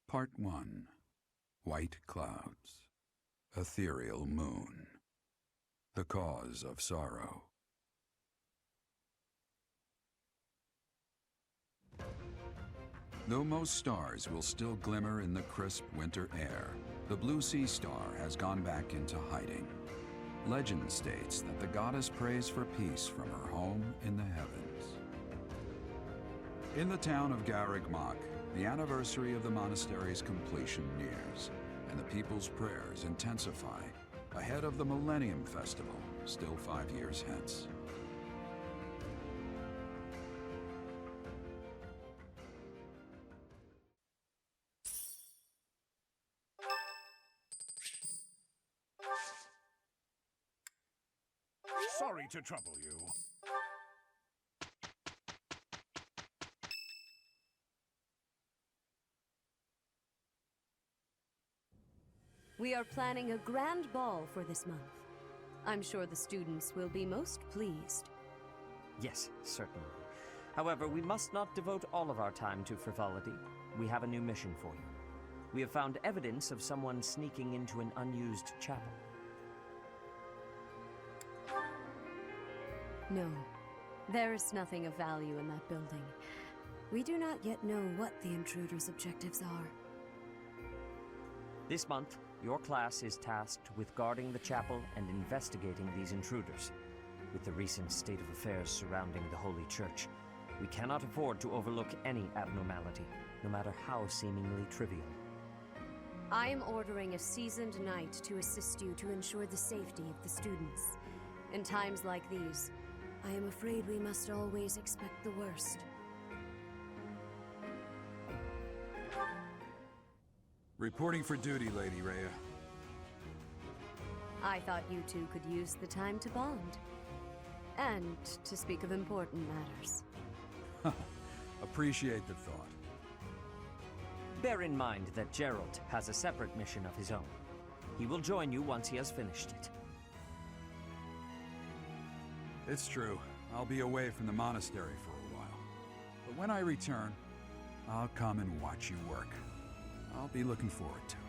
Part 1. White Clouds. Ethereal Moon. The Cause of Sorrow. Though most stars will still glimmer in the crisp winter air, the blue sea star has gone back into hiding. Legend states that the goddess prays for peace from her home in the heavens. In the town of Garreg-Mach, the anniversary of the monastery's completion nears, and the people's prayers intensify ahead of the Millennium Festival, still 5 years hence. Sorry to trouble you. We are planning a grand ball for this month. I'm sure the students will be most pleased. Yes, certainly. However, we must not devote all of our time to frivolity. We have a new mission for you. We have found evidence of someone sneaking into an unused chapel. No, there is nothing of value in that building. We do not yet know what the intruder's objectives are. This month, your class is tasked with guarding the chapel and investigating these intruders. With the recent state of affairs surrounding the Holy Church, we cannot afford to overlook any abnormality, no matter how seemingly trivial. I am ordering a seasoned knight to assist you to ensure the safety of the students. In times like these, I am afraid we must always expect the worst. Reporting for duty, Lady Rhea. I thought you two could use the time to bond. And to speak of important matters. Appreciate the thought. Bear in mind that Gerald has a separate mission of his own. He will join you once he has finished it. It's true. I'll be away from the monastery for a while. But when I return, I'll come and watch you work. I'll be looking forward to it.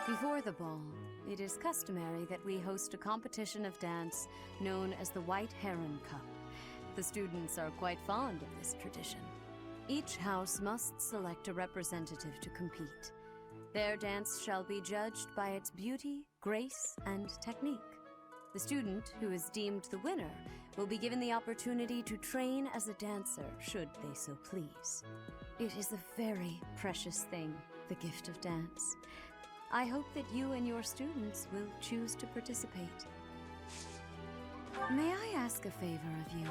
Before the ball, it is customary that we host a competition of dance known as the White Heron Cup. The students are quite fond of this tradition. Each house must select a representative to compete. Their dance shall be judged by its beauty, grace, and technique. The student who is deemed the winner will be given the opportunity to train as a dancer, should they so please. It is a very precious thing, the gift of dance. I hope that you and your students will choose to participate. May I ask a favor of you?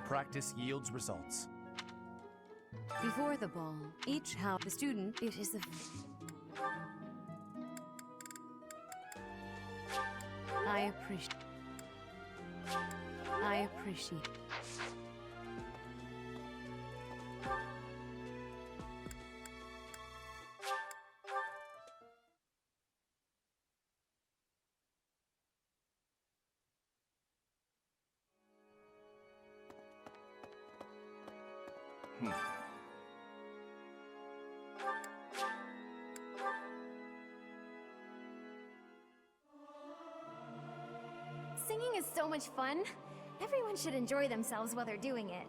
Practice yields results. Before the ball, each house, the student, it is the... I appreciate. Singing is so much fun. Everyone should enjoy themselves while they're doing it.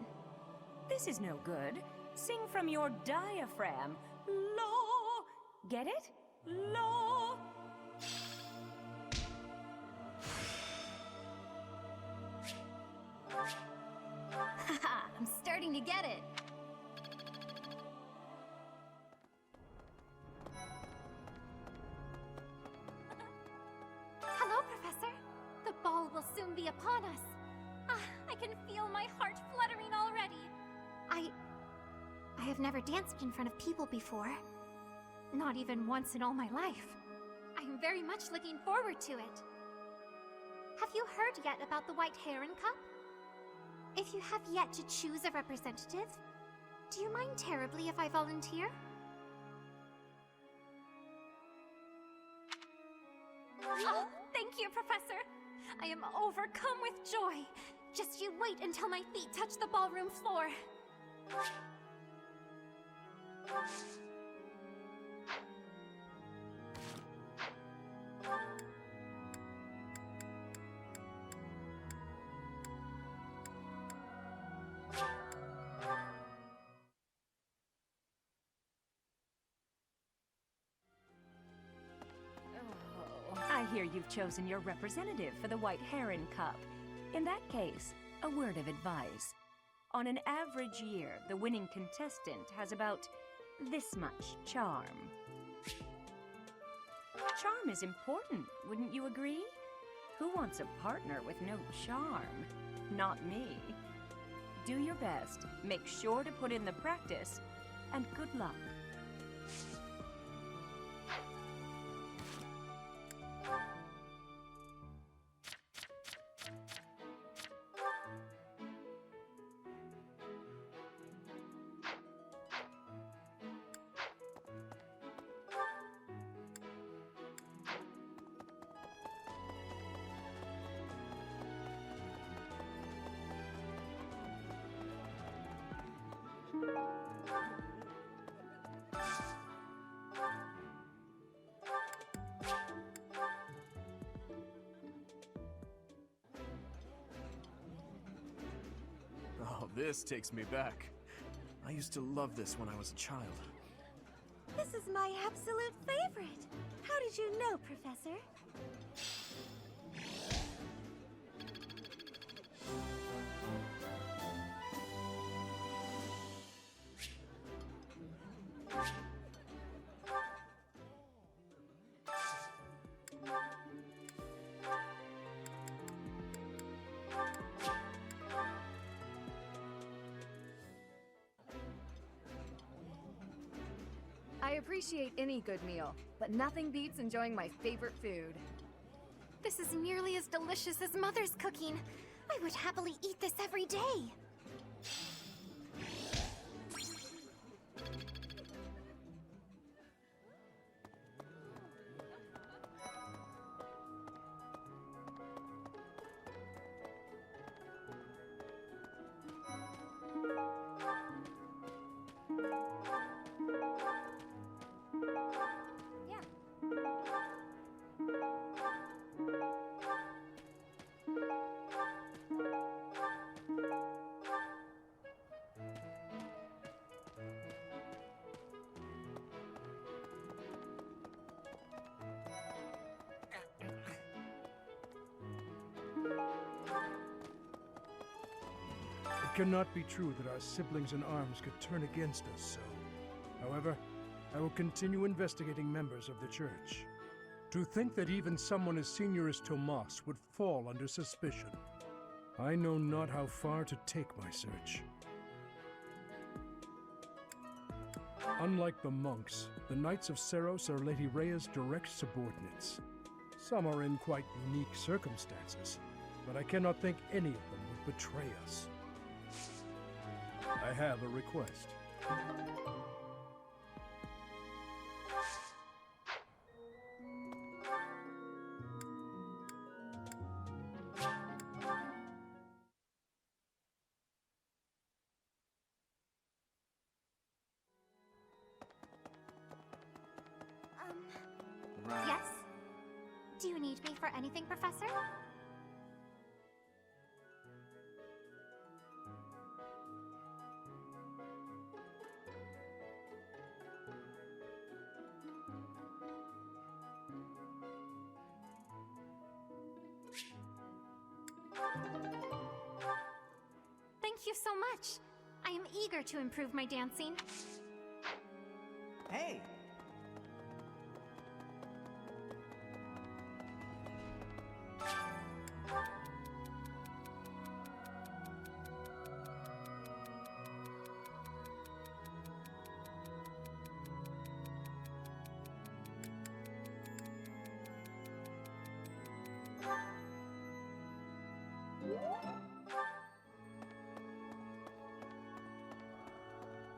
This is no good. Sing from your diaphragm. Lo! Get it? Lo! starting to get it. Hello, Professor. The ball will soon be upon us. I can feel my heart fluttering already. I have never danced in front of people before. Not even once in all my life. I am very much looking forward to it. Have you heard yet about the White Heron Cup? If you have yet to choose a representative, do you mind terribly if I volunteer? Oh, thank you, Professor. I am overcome with joy. Just you wait until my feet touch the ballroom floor. I hear you've chosen your representative for the White Heron Cup. In that case, a word of advice. On an average year, the winning contestant has about this much charm. Charm is important, wouldn't you agree? Who wants a partner with no charm? Not me. Do your best, make sure to put in the practice, and good luck. Oh, this takes me back. I used to love this when I was a child. This is my absolute favorite. How did you know, Professor? I appreciate any good meal, but nothing beats enjoying my favorite food. This is nearly as delicious as Mother's cooking. I would happily eat this every day. It cannot be true that our siblings in arms could turn against us so. However, I will continue investigating members of the church. To think that even someone as senior as Tomas would fall under suspicion. I know not how far to take my search. Unlike the monks, the Knights of Seros are Lady Rhea's direct subordinates. Some are in quite unique circumstances, but I cannot think any of them would betray us. I have a request. Yes? Do you need me for anything, Professor? Thank you so much. I am eager to improve my dancing. Hey!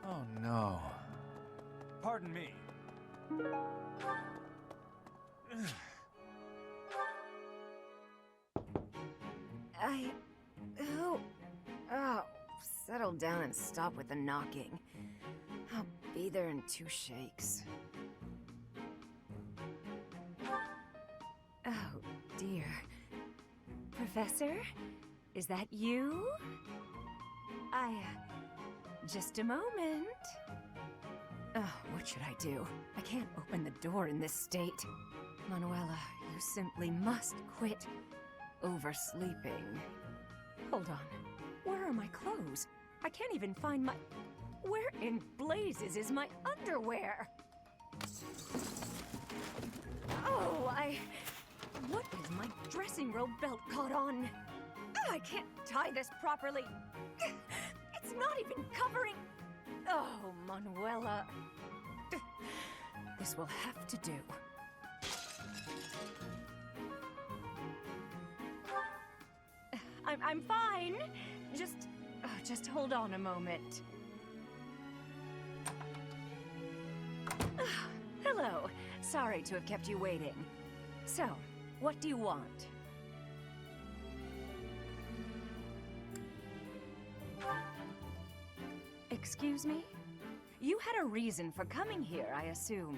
Oh no. Pardon me. Oh, settle down and stop with the knocking. I'll be there in 2 shakes. Oh, dear. Professor? Is that you? Just a moment. Oh, what should I do? I can't open the door in this state. Manuela, you simply must quit oversleeping. Hold on. Where are my clothes? I can't even find my... Where in blazes is my underwear? Oh, What is my dressing robe belt caught on? I can't tie this properly. It's not even covering... Oh, Manuela. This will have to do. I'm fine. Just hold on a moment. Hello. Sorry to have kept you waiting. So, what do you want? Excuse me? You had a reason for coming here, I assume.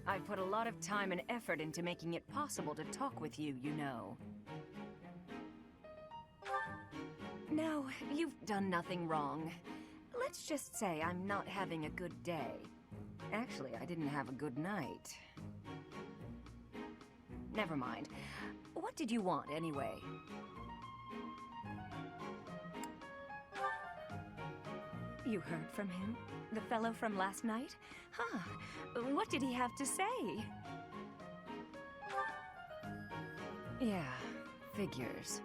I've put a lot of time and effort into making it possible to talk with you, you know. Now, you've done nothing wrong. Let's just say I'm not having a good day. Actually, I didn't have a good night. Never mind. What did you want, anyway? You heard from him? The fellow from last night? Huh. What did he have to say? Yeah, figures.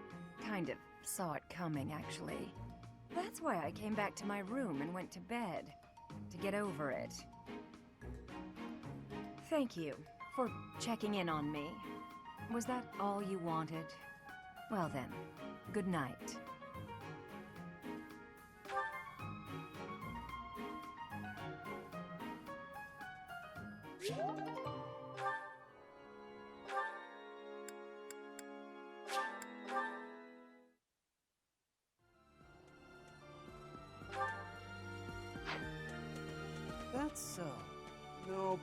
Kind of saw it coming, actually. That's why I came back to my room and went to bed. To get over it. Thank you for checking in on me. Was that all you wanted? Well then, good night. That's so. Nope.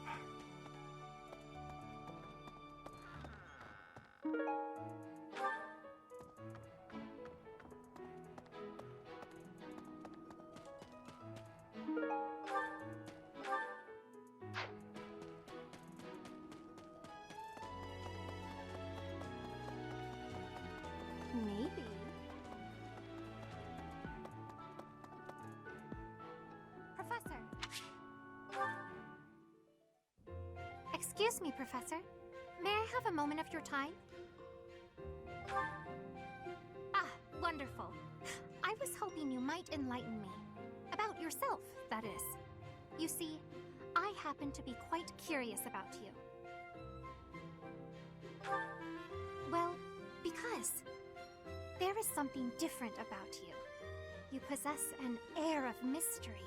Maybe. Professor. Excuse me, Professor. May I have a moment of your time? Ah, wonderful. I was hoping you might enlighten me. About yourself, that is. You see, I happen to be quite curious about you. Well, because there is something different about you. You possess an air of mystery.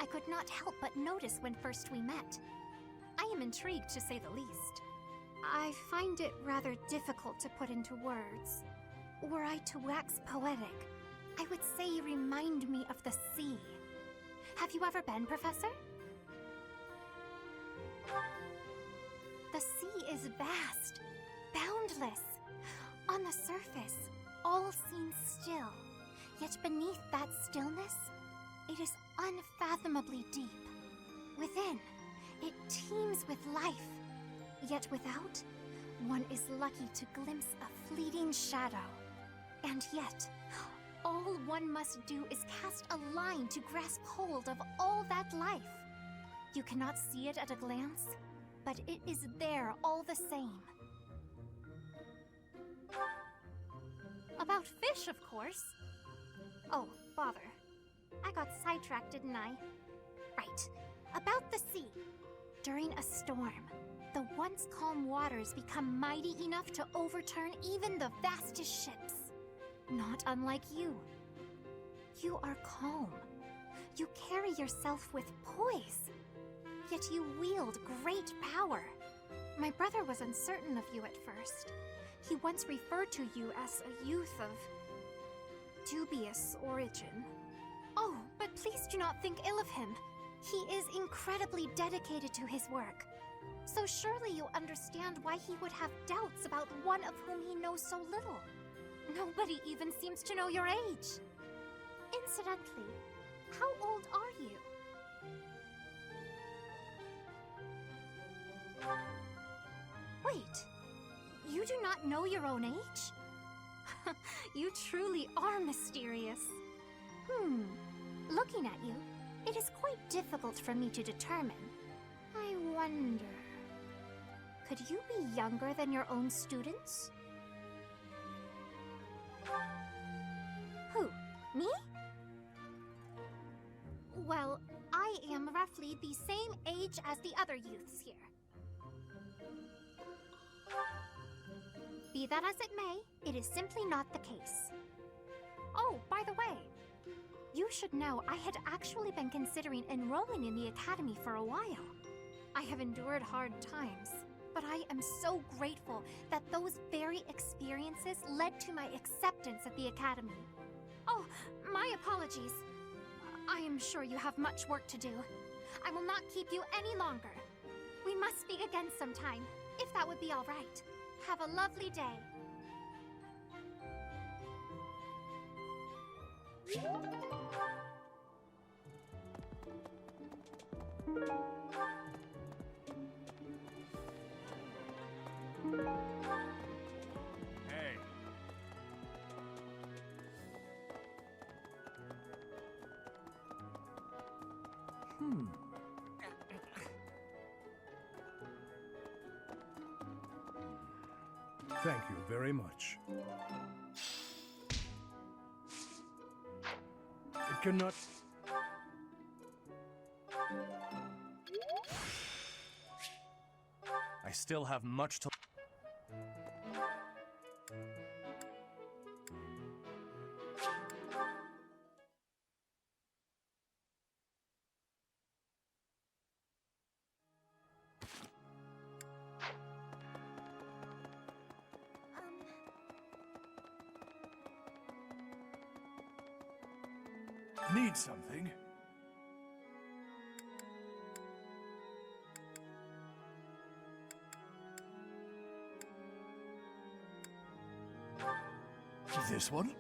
I could not help but notice when first we met. I am intrigued, to say the least. I find it rather difficult to put into words. Were I to wax poetic, I would say you remind me of the sea. Have you ever been, Professor? The sea is vast, boundless. On the surface, all seems still. Yet beneath that stillness, it is unfathomably deep. Within, it teems with life. Yet without, one is lucky to glimpse a fleeting shadow. And yet, All one must do is cast a line to grasp hold of all that life. You cannot see it at a glance, but it is there all the same. About fish, of course. Oh, bother. I got sidetracked, didn't I? Right. About the sea. During a storm, the once calm waters become mighty enough to overturn even the vastest ships. Not unlike you. You are calm. You carry yourself with poise. Yet you wield great power. My brother was uncertain of you at first. He once referred to you as a youth of dubious origin. Oh, but please do not think ill of him. He is incredibly dedicated to his work. So surely you understand why he would have doubts about one of whom he knows so little. Nobody even seems to know your age. Incidentally, how old are you? Wait, you do not know your own age? You truly are mysterious. Looking at you, it is quite difficult for me to determine. I wonder... Could you be younger than your own students? Who? Me? Well, I am roughly the same age as the other youths here. Be that as it may, it is simply not the case. Oh, by the way, you should know I had actually been considering enrolling in the academy for a while. I have endured hard times, but I am so grateful that those very experiences led to my acceptance at the academy. Oh, my apologies. I am sure you have much work to do. I will not keep you any longer. We must speak again sometime, if that would be all right. Have a lovely day. Hey. Thank you very much. It cannot... I still have much to... Need something? This one?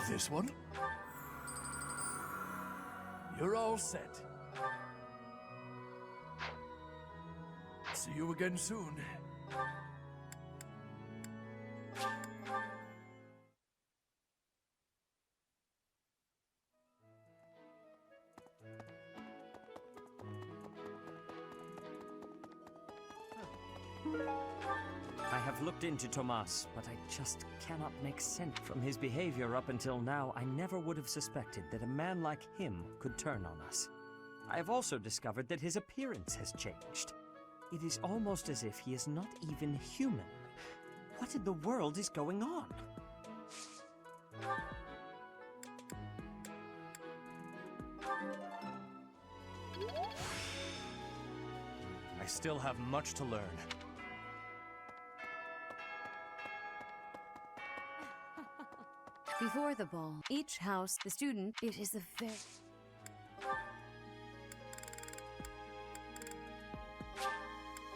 This one? You're all set. See you again soon. I have looked into Tomas, but I just cannot make sense from his behavior up until now. I never would have suspected that a man like him could turn on us. I have also discovered that his appearance has changed. It is almost as if he is not even human. What in the world is going on? I still have much to learn. Before the ball, each house, the student, it is a very...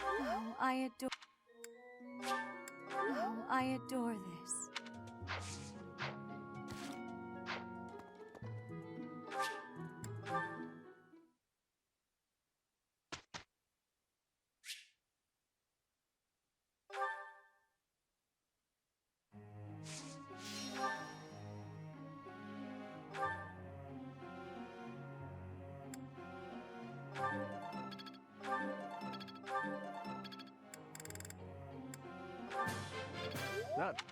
Oh, I adore... Oh, I adore this. That...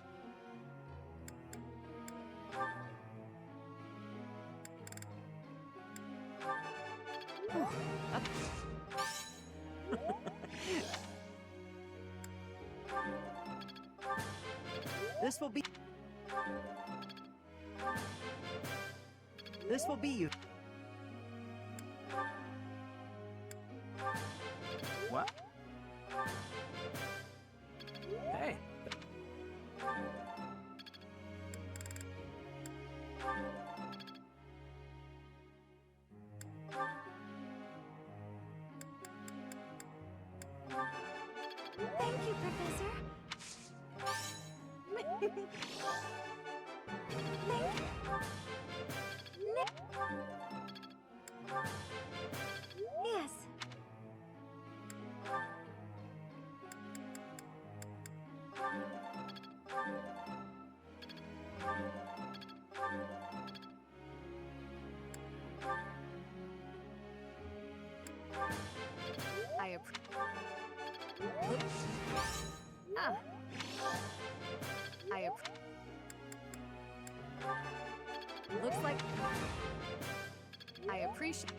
This will be... This will be you. What? Hey. Thank you, Professor. Thank you. Yes. Looks like I appreciate.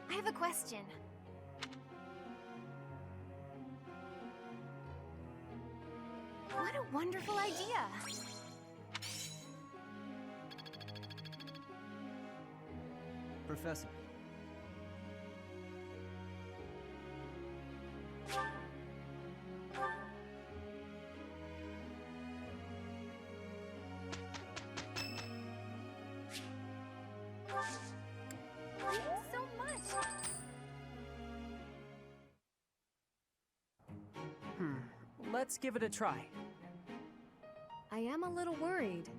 I have a question. What a wonderful idea! Professor. Thanks so much. Let's give it a try. I am a little worried.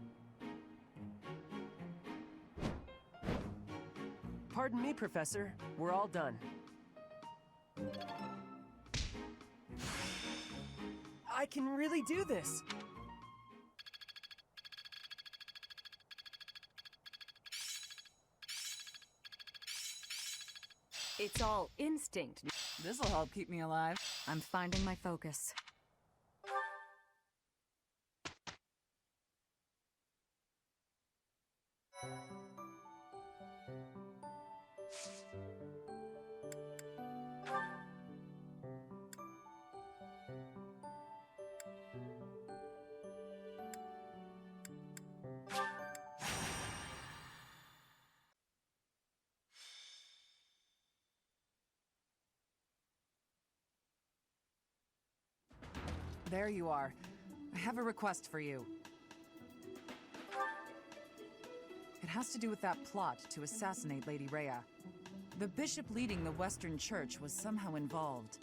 Pardon me, Professor. We're all done. I can really do this! It's all instinct. This'll help keep me alive. I'm finding my focus. There you are. I have a request for you. It has to do with that plot to assassinate Lady Rhea. The bishop leading the Western Church was somehow involved.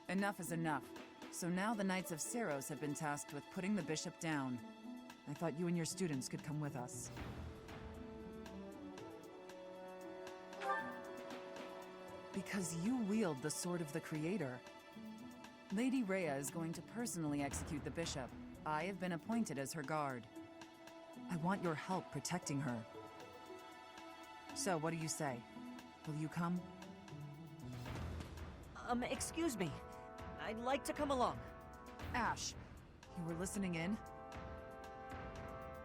Enough is enough. So now the Knights of Seros have been tasked with putting the bishop down. I thought you and your students could come with us. Because you wield the Sword of the Creator. Lady Rhea is going to personally execute the bishop. I have been appointed as her guard. I want your help protecting her. So, what do you say? Will you come? Excuse me. I'd like to come along. Ash, you were listening in?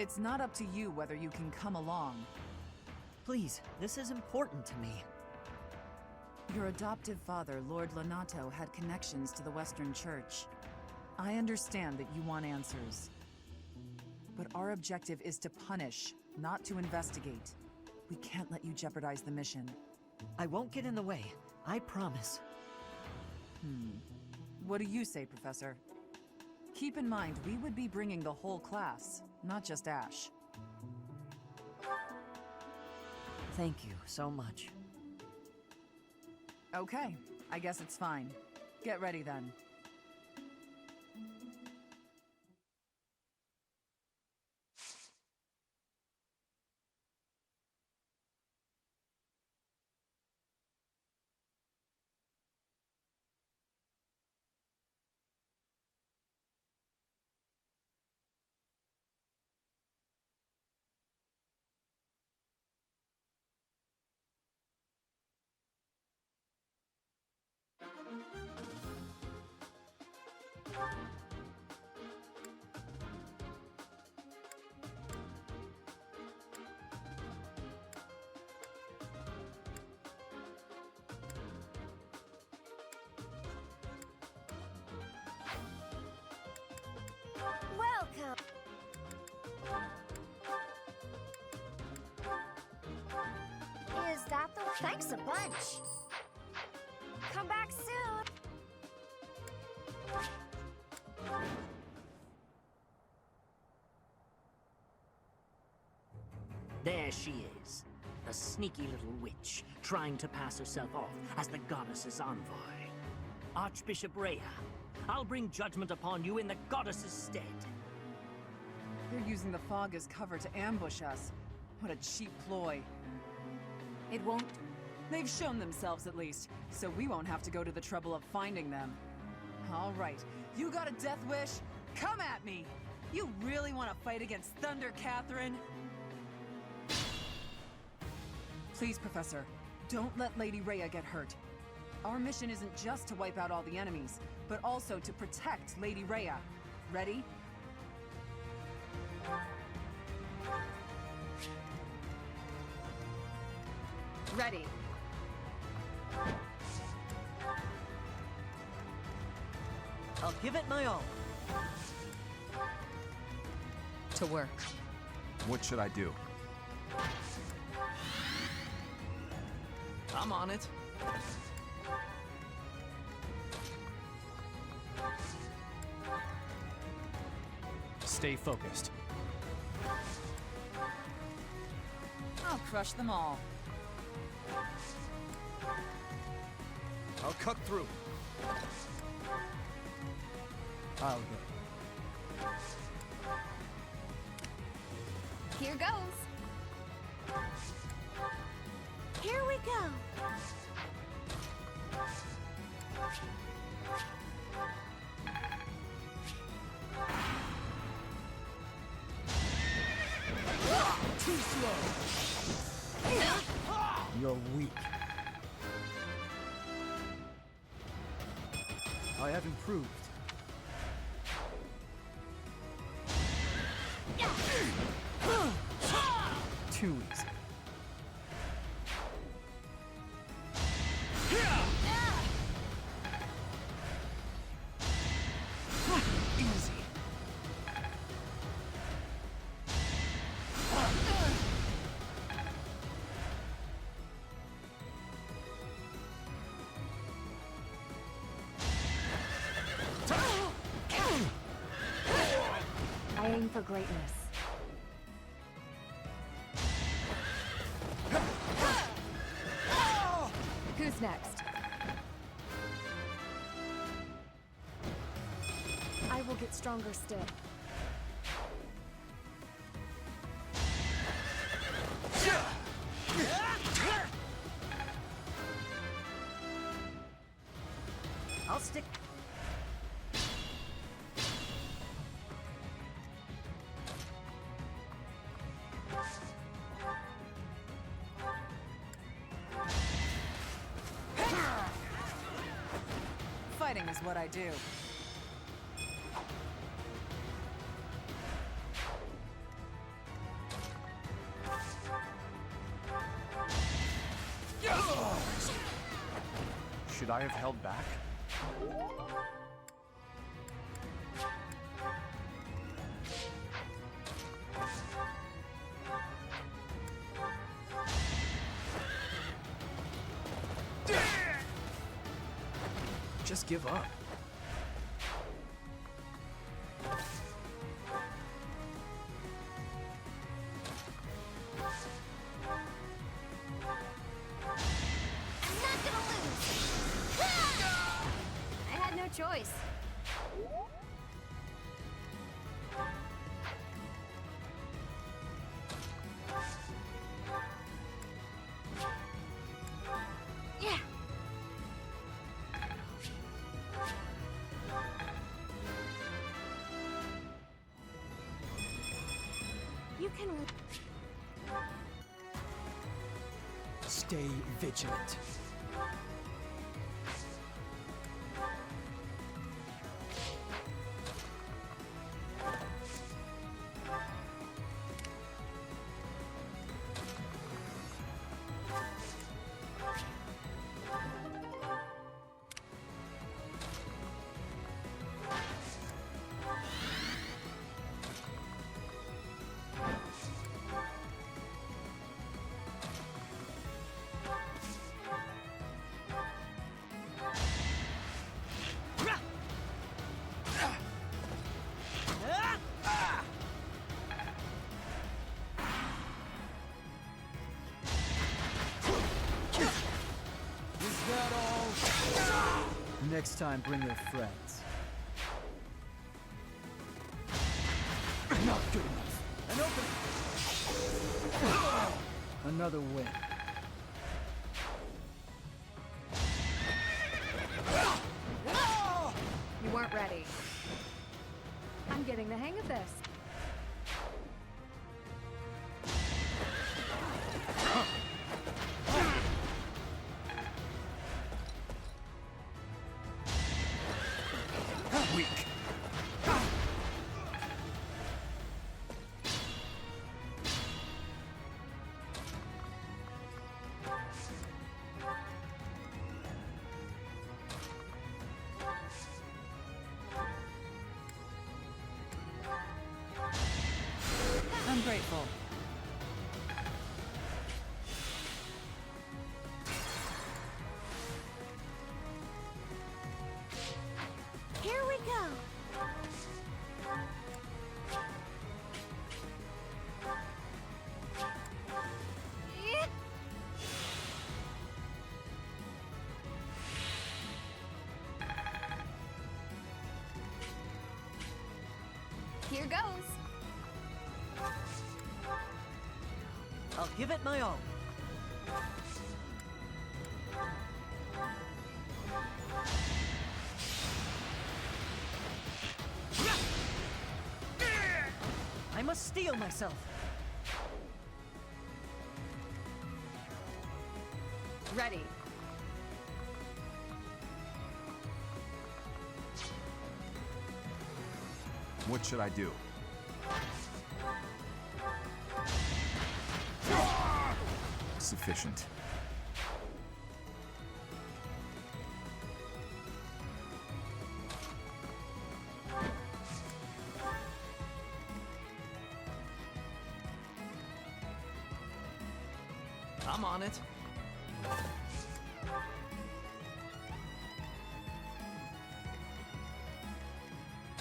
It's not up to you whether you can come along. Please, this is important to me. Your adoptive father, Lord Lonato, had connections to the Western Church. I understand that you want answers. But our objective is to punish, not to investigate. We can't let you jeopardize the mission. I won't get in the way. I promise. What do you say, Professor? Keep in mind, we would be bringing the whole class, not just Ash. Thank you so much. Okay, I guess it's fine. Get ready then. Welcome! Is that the... Thanks a bunch! Come back soon! There she is, the sneaky little witch, trying to pass herself off as the goddess's envoy. Archbishop Rhea, I'll bring judgment upon you in the goddess's stead. They're using the fog as cover to ambush us. What a cheap ploy. It won't. They've shown themselves at least, so we won't have to go to the trouble of finding them. All right, you got a death wish? Come at me! You really want to fight against Thunder Catherine? Please, Professor, don't let Lady Rhea get hurt. Our mission isn't just to wipe out all the enemies, but also to protect Lady Rhea. Ready? Ready. I'll give it my all. To work. What should I do? I'm on it. Stay focused. I'll crush them all. I'll cut through. I'll go. Here goes. Here we go! Too slow! You're weak. I have improved. Too easy. Easy. I aim for greatness. Who's next? I will get stronger still. I'll stick. Fighting is what I do. Should I have held back? Just give up. Not gonna lose! I had no choice. Yeah! You can... Stay vigilant. Next time, bring your friends. Not good enough. An opening! Another win. You weren't ready. I'm getting the hang of this. Weak. I'm grateful. Here we go. Here goes. I'll give it my all. I must steel myself. Ready. What should I do? Sufficient. I'm on it.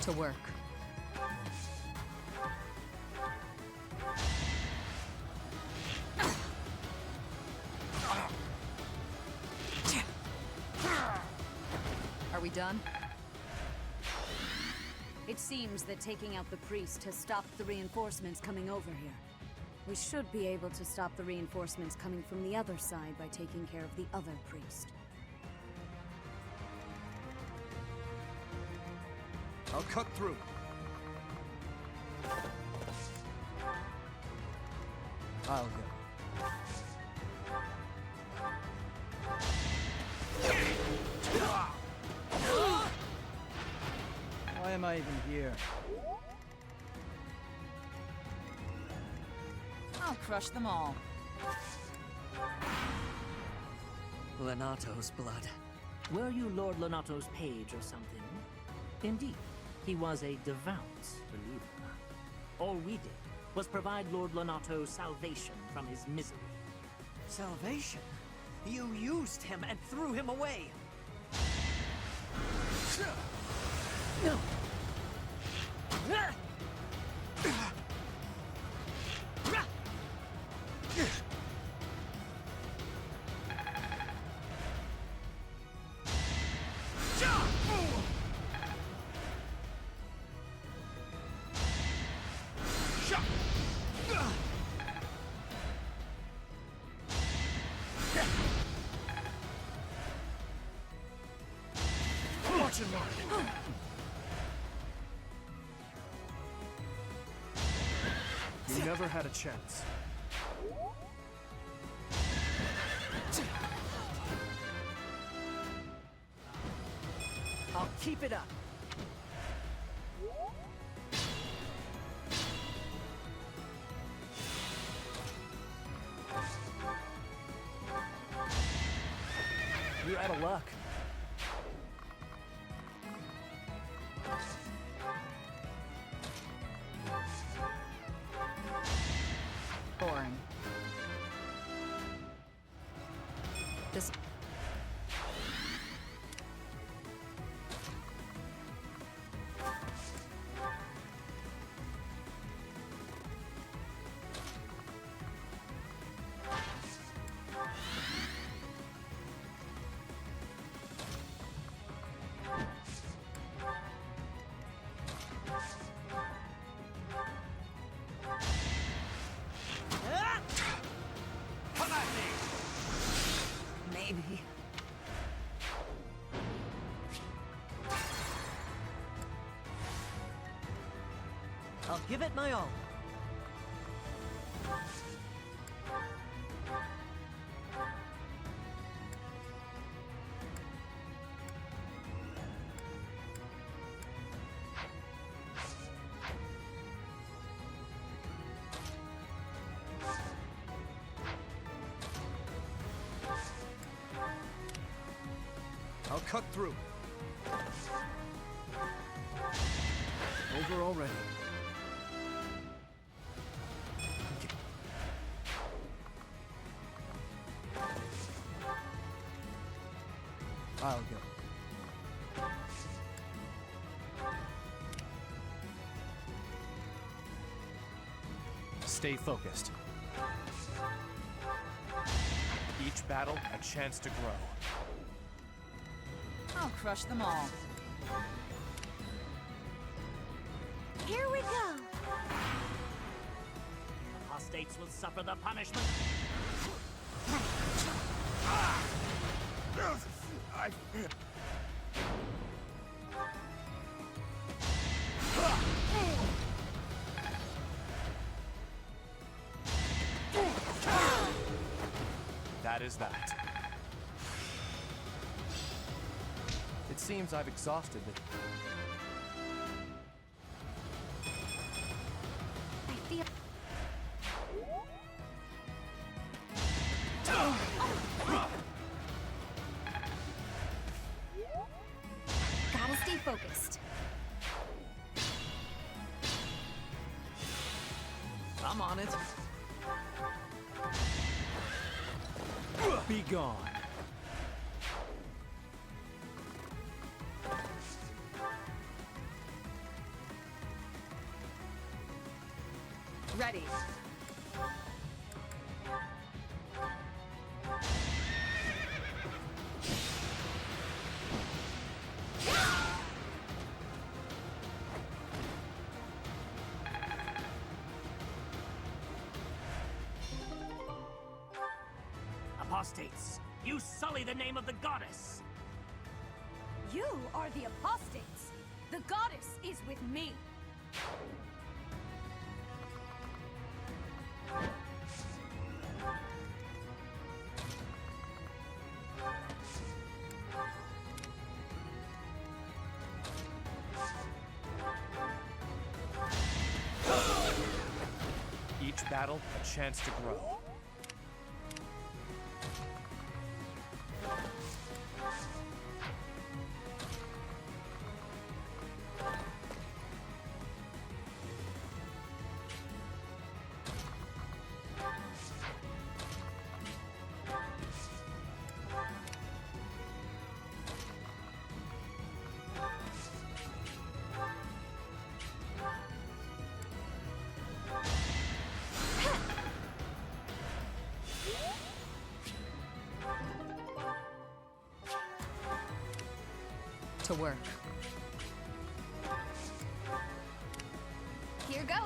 To work. Are we done? It seems that taking out the priest has stopped the reinforcements coming over here. We should be able to stop the reinforcements coming from the other side by taking care of the other priest. I'll cut through. I'll go. Why am I even here? I'll crush them all. Lenato's blood. Were you Lord Lenato's page or something? Indeed, he was a devout believer. All we did was provide Lord Lenato salvation from his misery. Salvation? You used him and threw him away! No! Watch and learn. You never had a chance. I'll keep it up! You're out of luck. Boring. This... Maybe. I'll give it my all. I'll cut through. Over already. I'll go. Stay focused. Each battle, a chance to grow. I'll crush them all. Here we go. Apostates will suffer the punishment. That is that. It seems I've exhausted the... I feel... Gotta stay focused. I'm on it. Be gone. Ready. Apostates, you sully the name of the goddess! You are the apostates. The goddess is with me. Each battle, a chance to grow. To work. Here goes.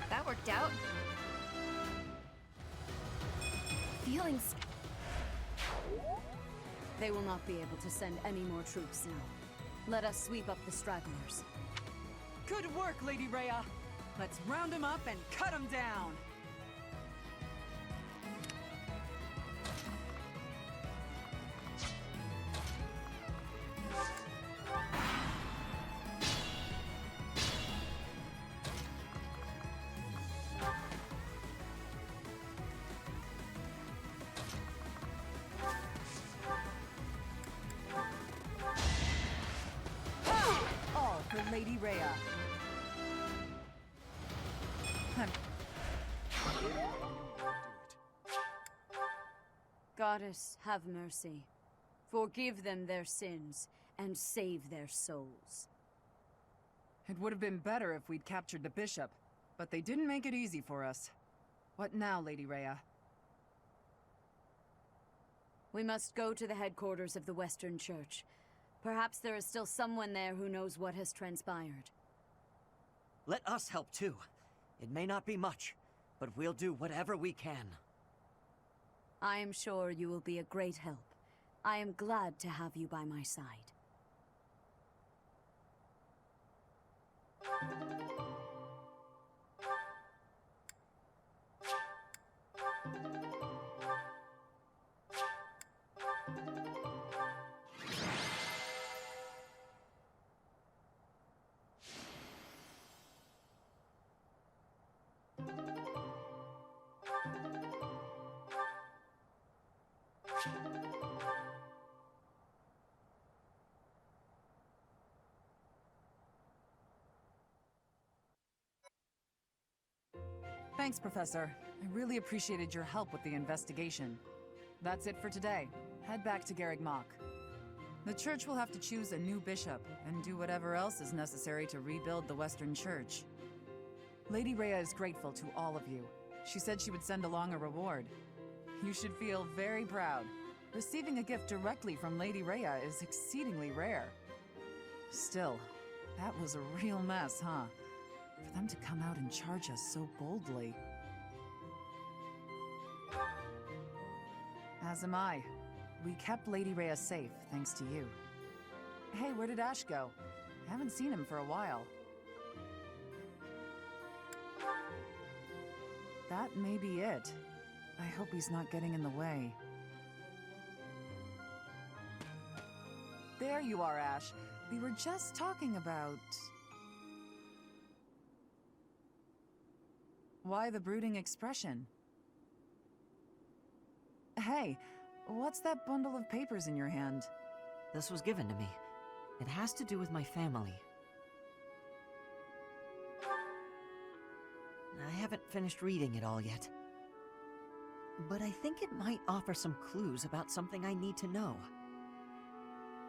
That worked out. Feelings. They will not be able to send any more troops now. Let us sweep up the stragglers. Good work, Lady Rhea. Let's round them up and cut them down. All for Lady Rhea. Goddess, have mercy. Forgive them their sins, and save their souls. It would have been better if we'd captured the bishop, but they didn't make it easy for us. What now, Lady Rhea? We must go to the headquarters of the Western Church. Perhaps there is still someone there who knows what has transpired. Let us help too. It may not be much, but we'll do whatever we can. I am sure you will be a great help. I am glad to have you by my side. Thanks, Professor. I really appreciated your help with the investigation. That's it for today. Head back to Garreg Mach. The church will have to choose a new bishop and do whatever else is necessary to rebuild the Western Church. Lady Rhea is grateful to all of you. She said she would send along a reward. You should feel very proud. Receiving a gift directly from Lady Rhea is exceedingly rare. Still, that was a real mess, huh? For them to come out and charge us so boldly. As am I. We kept Lady Rhea safe, thanks to you. Hey, where did Ash go? I haven't seen him for a while. That may be it. I hope he's not getting in the way. There you are, Ash. We were just talking about... Why the brooding expression? Hey, what's that bundle of papers in your hand? This was given to me. It has to do with my family. I haven't finished reading it all yet. But I think it might offer some clues about something I need to know.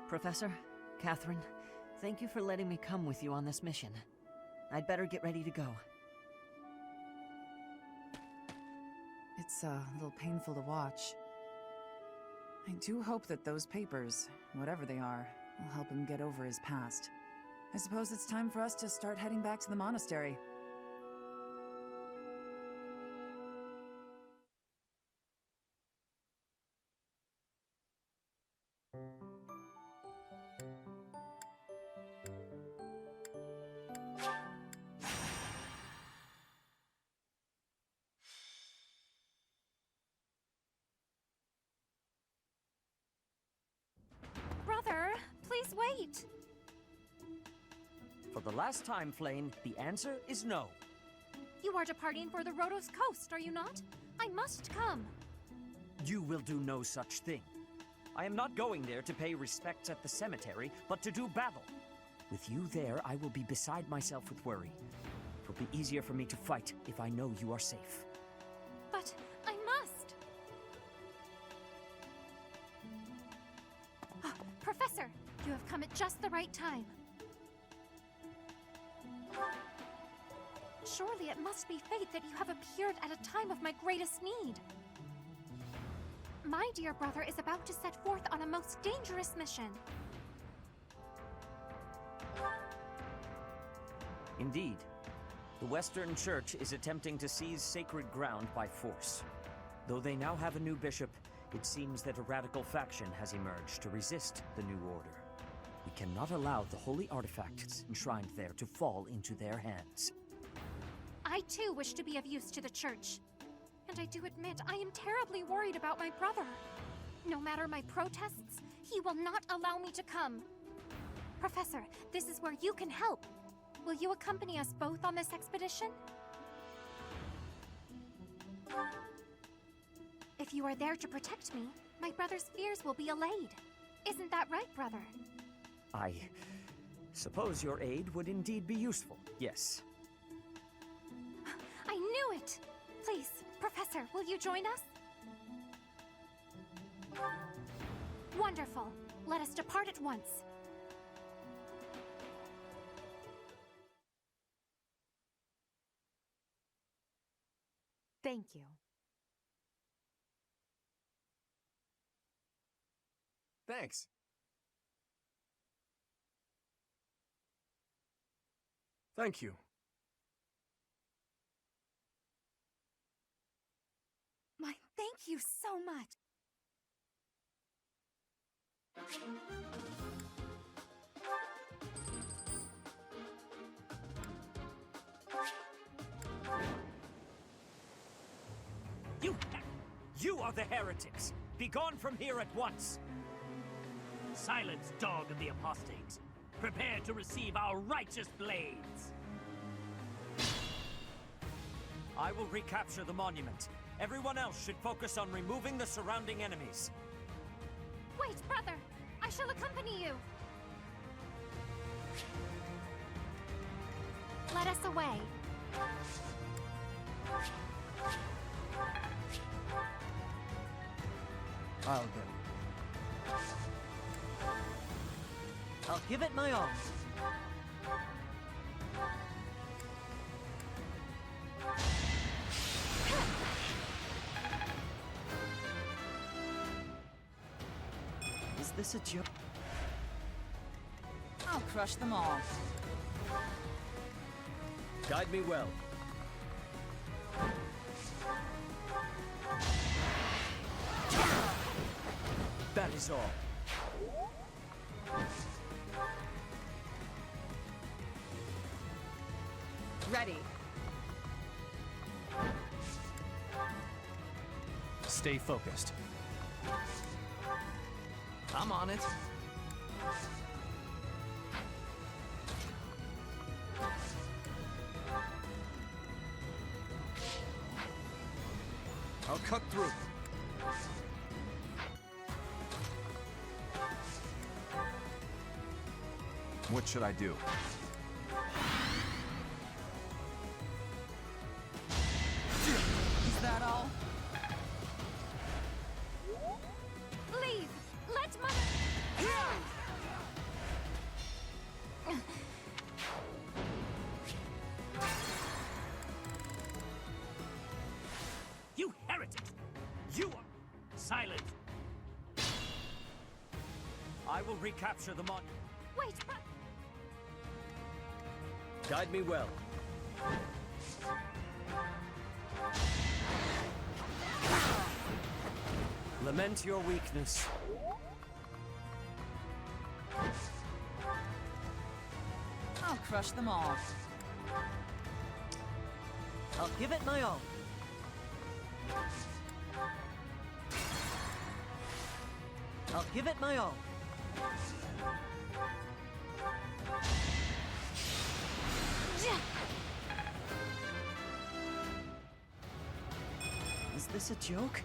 Professor, Catherine, thank you for letting me come with you on this mission. I'd better get ready to go. It's a little painful to watch. I do hope that those papers, whatever they are, will help him get over his past. I suppose it's time for us to start heading back to the monastery. Brother, please wait! For the last time, Flame, the answer is no. You are departing for the Rhodos coast, are you not? I must come. You will do no such thing. I am not going there to pay respects at the cemetery, but to do battle. With you there, I will be beside myself with worry. It will be easier for me to fight if I know you are safe. But I must! Ah, Professor, you have come at just the right time. Surely it must be fate that you have appeared at a time of my greatest need. My dear brother is about to set forth on a most dangerous mission. Indeed. The Western Church is attempting to seize sacred ground by force. Though they now have a new bishop, it seems that a radical faction has emerged to resist the new order. We cannot allow the holy artifacts enshrined there to fall into their hands. I too wish to be of use to the Church. And I do admit, I am terribly worried about my brother. No matter my protests, he will not allow me to come. Professor, this is where you can help. Will you accompany us both on this expedition? If you are there to protect me, my brother's fears will be allayed. Isn't that right, brother? I suppose your aid would indeed be useful, yes. I knew it! Please, Professor, will you join us? Wonderful. Let us depart at once. Thank you. Thanks. Thank you. Thank you so much. You are the heretics! Begone from here at once! Silence, dog of the apostates. Prepare to receive our righteous blades. I will recapture the monument. Everyone else should focus on removing the surrounding enemies. Wait, brother! I shall accompany you! Let us away. I'll go. I'll give it my all. Is this a joke? I'll crush them all. Guide me well. That is all. Ready. Stay focused. I'm on it. I'll cut through. What should I do? Is that all? Leave! Let Mother... You heretics! You are... Silence! I will recapture the monument. Wait, but... Guide me well. Lament your weakness. I'll crush them all. I'll give it my all. I'll give it my all. Is this a joke?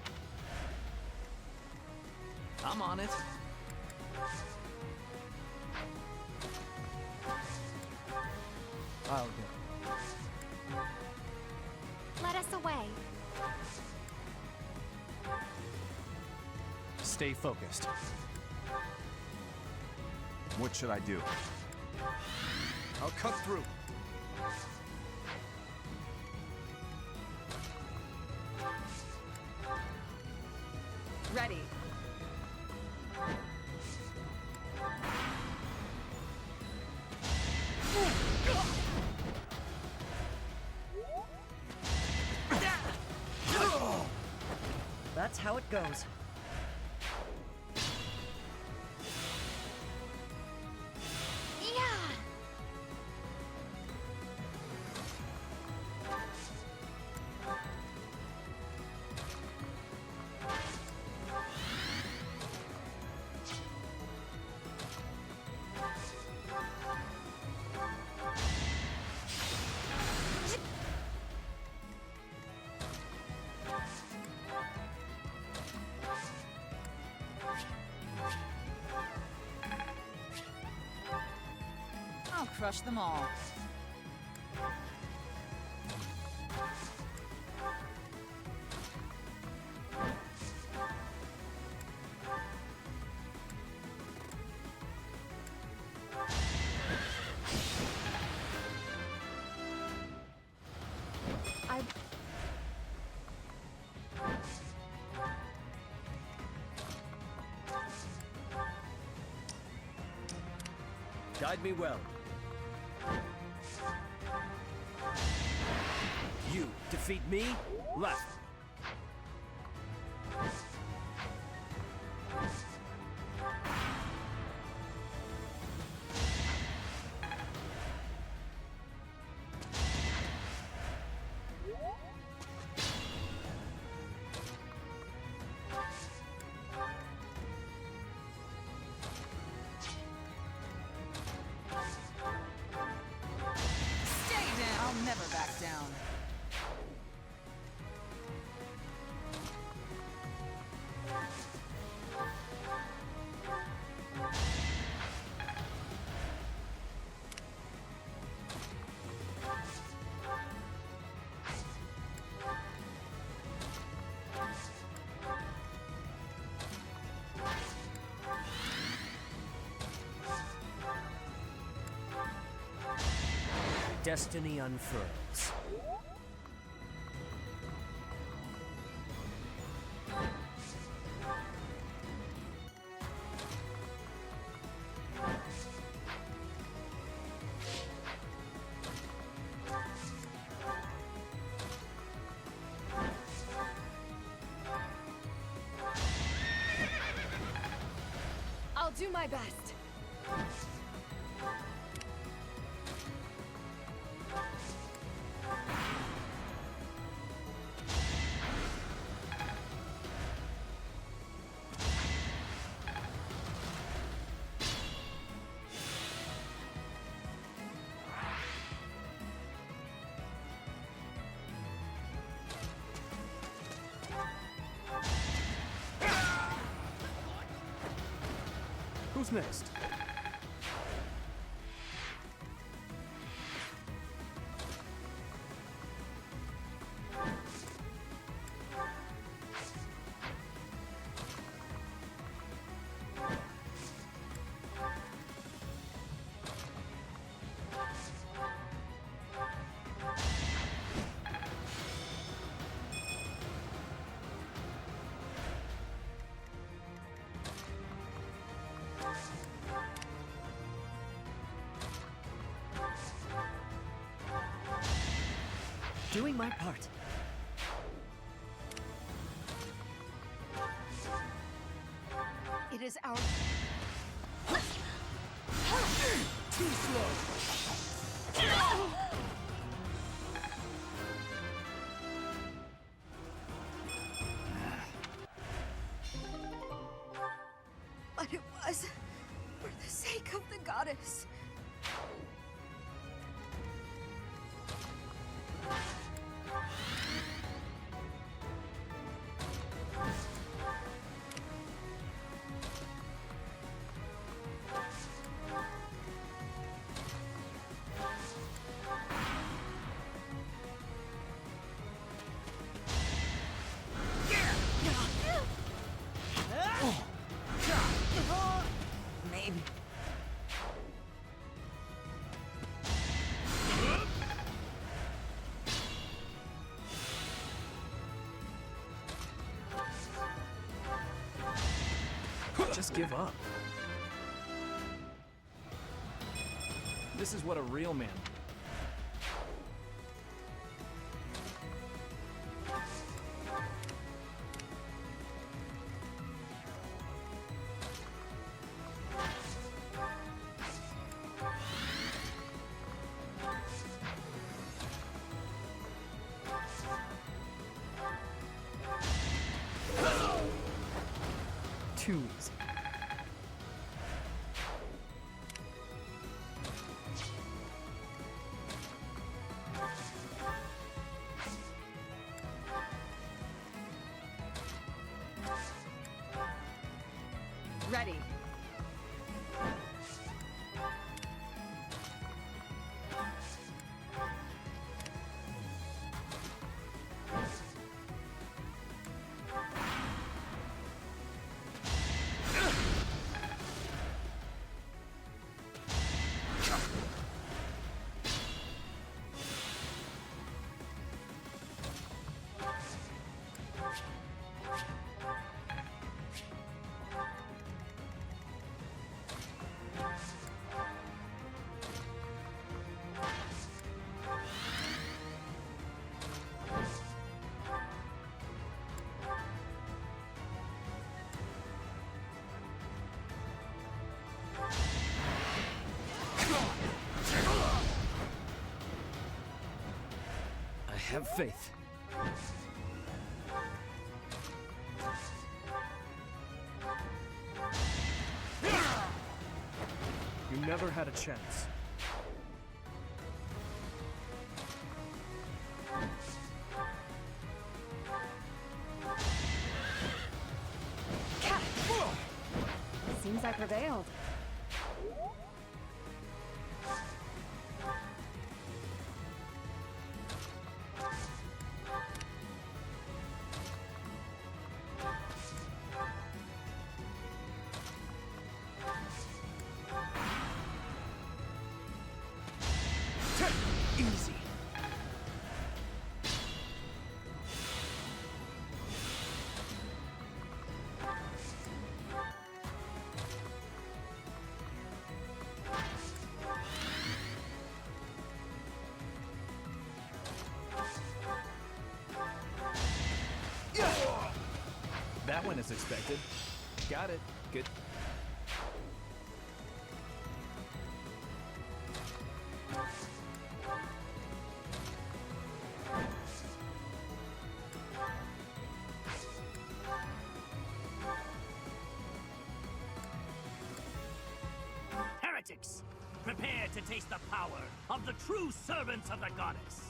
I'm on it. I'll go. Let us away. Stay focused. What should I do? I'll cut through. Ready. That's how it goes. I'll crush them all. Guide me well. You defeat me? Left. Stay down! I'll never back down. Destiny unfurls. I'll do my best. Who's next? Doing my part. It is our... Too slow! But it was for the sake of the goddess. Maybe. Just give up. This is what a real man. Too easy. Ready. Have faith. You never had a chance. Seems I prevailed. Easy. That went as expected. Got it. Good. Heretics, prepare to taste the power of the true servants of the goddess.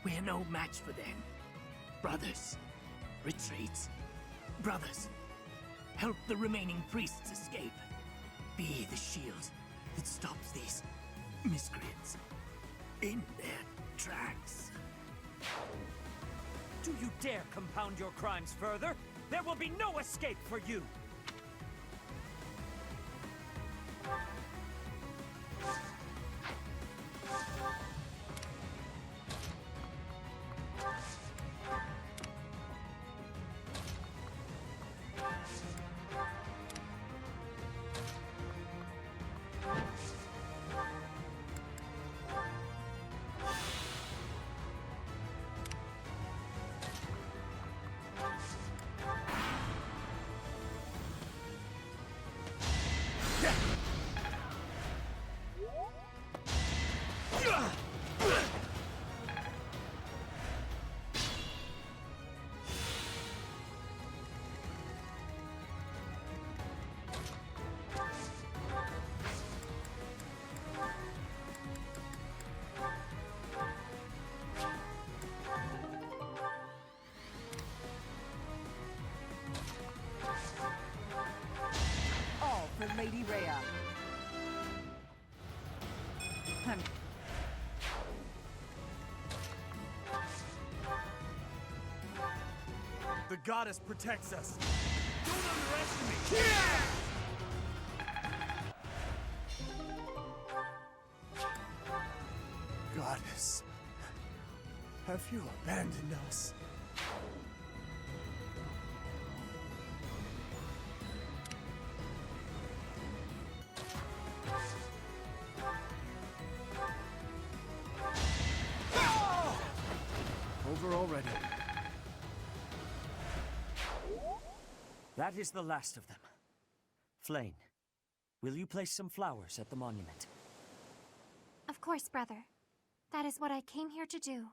We're no match for them. Brothers, retreat. Brothers, help the remaining priests escape. Be the shield that stops these miscreants in their tracks. Do you dare compound your crimes further? There will be no escape for you! All for Lady Rhea. The goddess protects us. Don't underestimate. Goddess, have you abandoned us? Over already. That is the last of them. Flane, will you place some flowers at the monument? Of course, brother. That is what I came here to do.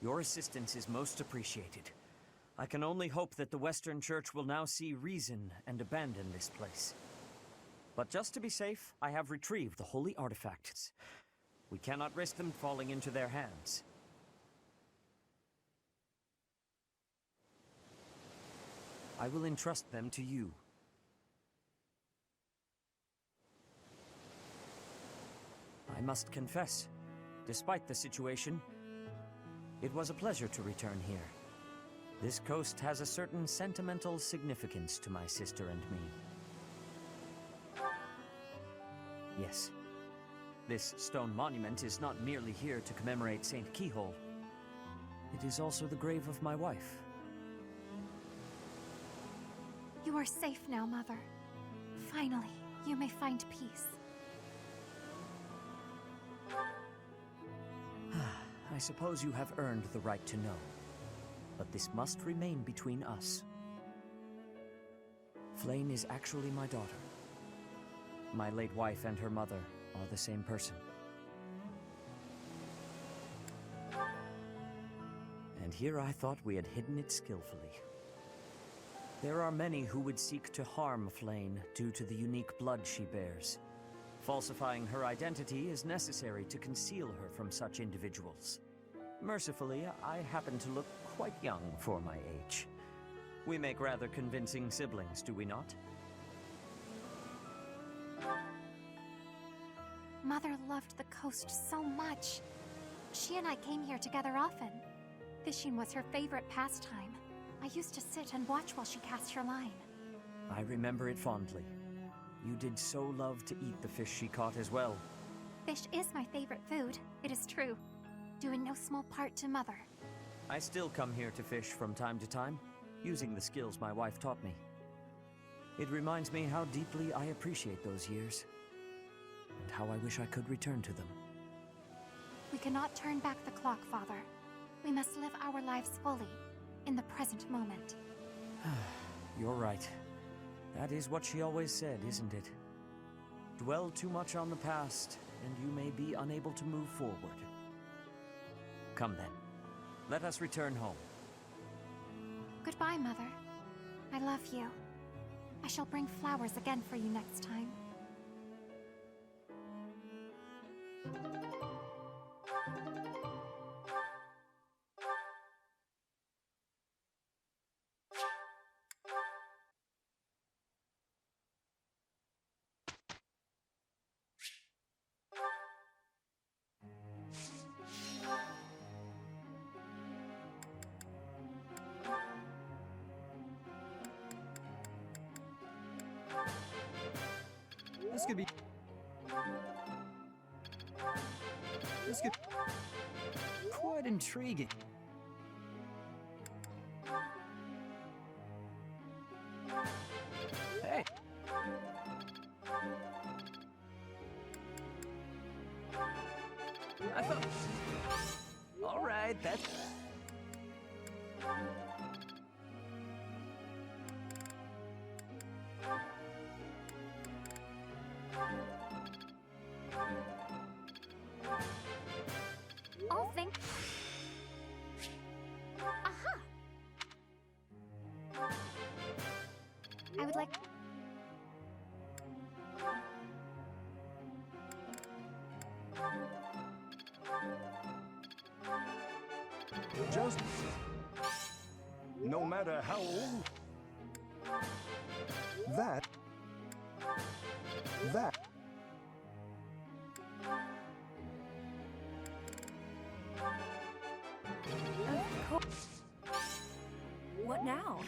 Your assistance is most appreciated. I can only hope that the Western Church will now see reason and abandon this place. But just to be safe, I have retrieved the holy artifacts. We cannot risk them falling into their hands. I will entrust them to you. I must confess, despite the situation, it was a pleasure to return here. This coast has a certain sentimental significance to my sister and me. Yes, This stone monument is not merely here to commemorate Saint Keyhole. It is also the grave of my wife. You are safe now, Mother. Finally, you may find peace. I suppose you have earned the right to know, but this must remain between us. Flayn is actually my daughter. My late wife and her mother are the same person. And here I thought we had hidden it skillfully. There are many who would seek to harm Flayn due to the unique blood she bears. Falsifying her identity is necessary to conceal her from such individuals. Mercifully, I happen to look quite young for my age. We make rather convincing siblings, do we not? Mother loved the coast so much. She and I came here together often. Fishing was her favorite pastime. I used to sit and watch while she cast her line. I remember it fondly. You did so love to eat the fish she caught as well. Fish is my favorite food, it is true. Due in no small part to Mother. I still come here to fish from time to time, using the skills my wife taught me. It reminds me how deeply I appreciate those years, and how I wish I could return to them. We cannot turn back the clock, Father. We must live our lives fully, in the present moment. You're right. That is what she always said, isn't it? Dwell too much on the past, and you may be unable to move forward. Come then. Let us return home. Goodbye, Mother. I love you. I shall bring flowers again for you next time. This could be... This could... quite intriguing. Hey! I thought... Alright, that's... All think... Aha! I would like... Just... no matter how old... That... What now?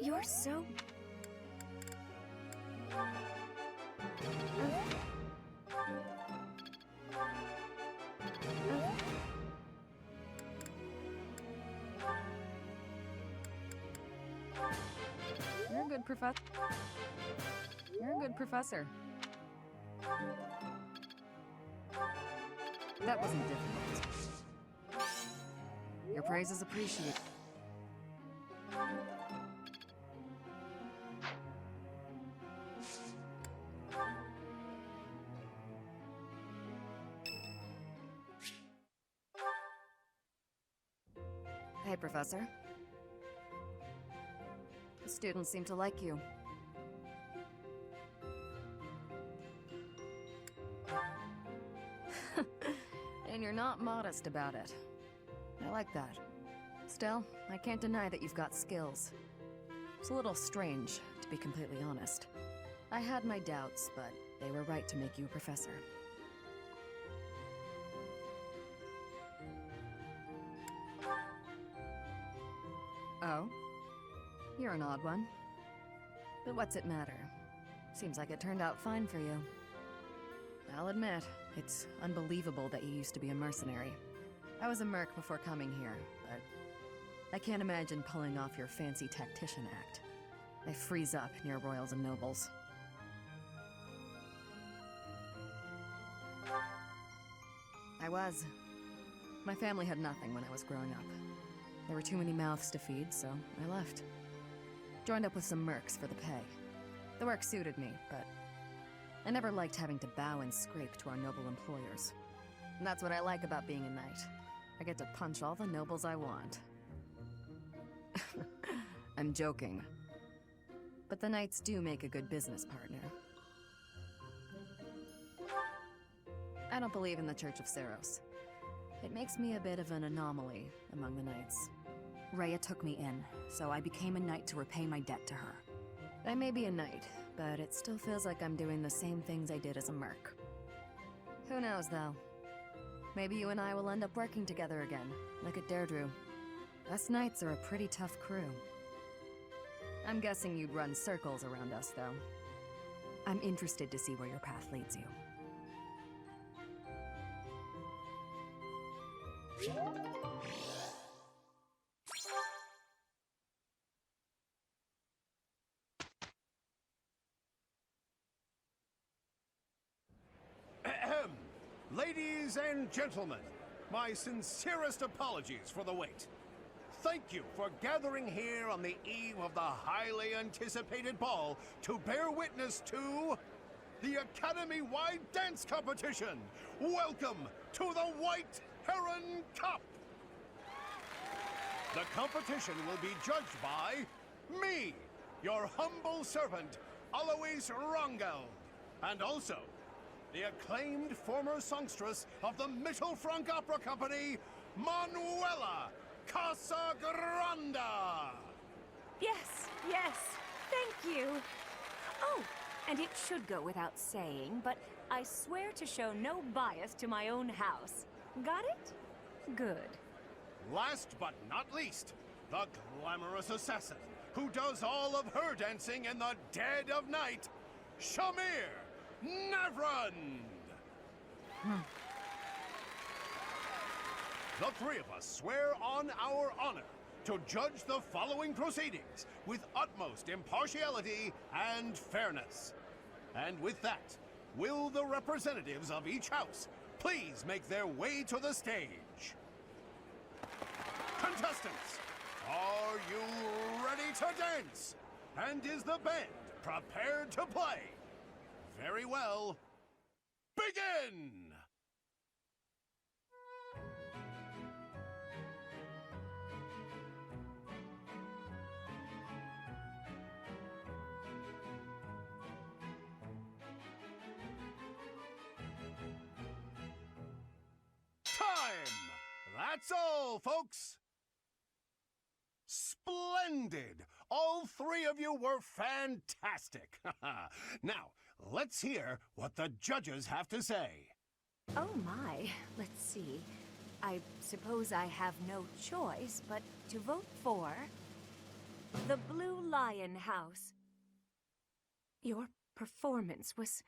You're so... You're a good professor. You're a good professor. That wasn't difficult. Your praise is appreciated. Hey, Professor. The students seem to like you. And you're not modest about it. I like that. Still, I can't deny that you've got skills. It's a little strange, to be completely honest. I had my doubts, but they were right to make you a professor. Oh? You're an odd one. But what's it matter? Seems like it turned out fine for you. I'll admit, it's unbelievable that you used to be a mercenary. I was a merc before coming here, but I can't imagine pulling off your fancy tactician act. I freeze up near royals and nobles. I was. My family had nothing when I was growing up. There were too many mouths to feed, so I left. Joined up with some mercs for the pay. The work suited me, but I never liked having to bow and scrape to our noble employers. And that's what I like about being a knight. I get to punch all the nobles I want. I'm joking. But the knights do make a good business partner. I don't believe in the Church of Seros. It makes me a bit of an anomaly among the knights. Rhea took me in, so I became a knight to repay my debt to her. I may be a knight, but it still feels like I'm doing the same things I did as a merc. Who knows, though? Maybe you and I will end up working together again, like at Deirdre. Us knights are a pretty tough crew. I'm guessing you'd run circles around us, though. I'm interested to see where your path leads you. Ahem. Ladies and gentlemen, my sincerest apologies for the wait. Thank you for gathering here on the eve of the highly anticipated ball to bear witness to the Academy-wide dance competition. Welcome to the White Heron Cup. The competition will be judged by me, your humble servant, Alois Rongel, and also the acclaimed former songstress of the Mittelfrank Opera Company, Manuela Casagranda! Yes, yes, thank you. Oh, and it should go without saying, but I swear to show no bias to my own house. Got it? Good. Last but not least, the glamorous assassin who does all of her dancing in the dead of night, Shamir Navrand! The three of us swear on our honor to judge the following proceedings with utmost impartiality and fairness. And with that, will the representatives of each house please make their way to the stage? Contestants, are you ready to dance? And is the band prepared to play? Very well. Begin! That's all, folks! Splendid! All three of you were fantastic! Now, let's hear what the judges have to say. Oh my, let's see. I suppose I have no choice but to vote for the Blue Lion House. Your performance was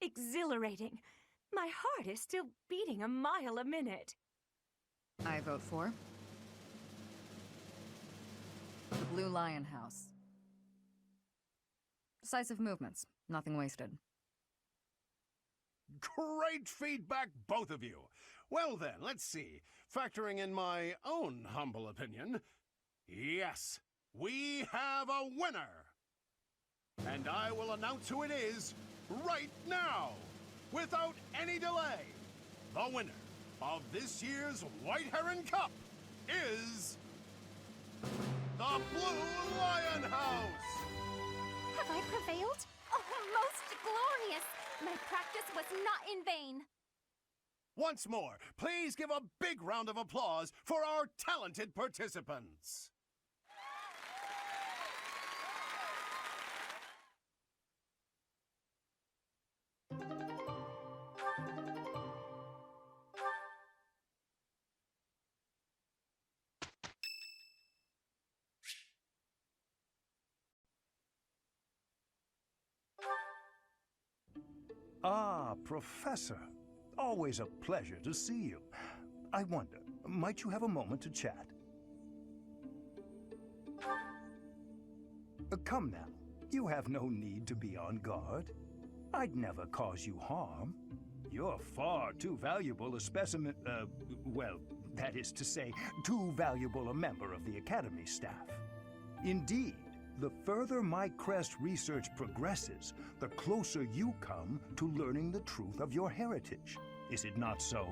exhilarating. My heart is still beating a mile a minute. I vote for the Blue Lion House. Decisive movements, nothing wasted. Great feedback, both of you. Well then, let's see. Factoring in my own humble opinion, yes, we have a winner. And I will announce who it is right now, without any delay. The winner of this year's White Heron Cup is the Blue Lion House! Have I prevailed? Oh, most glorious! My practice was not in vain. Once more, please give a big round of applause for our talented participants. Ah, Professor. Always a pleasure to see you. I wonder, might you have a moment to chat? Come now. You have no need to be on guard. I'd never cause you harm. You're far too valuable a specimen, well, that is to say, too valuable a member of the Academy staff. Indeed, the further my crest research progresses, the closer you come to learning the truth of your heritage. Is it not so?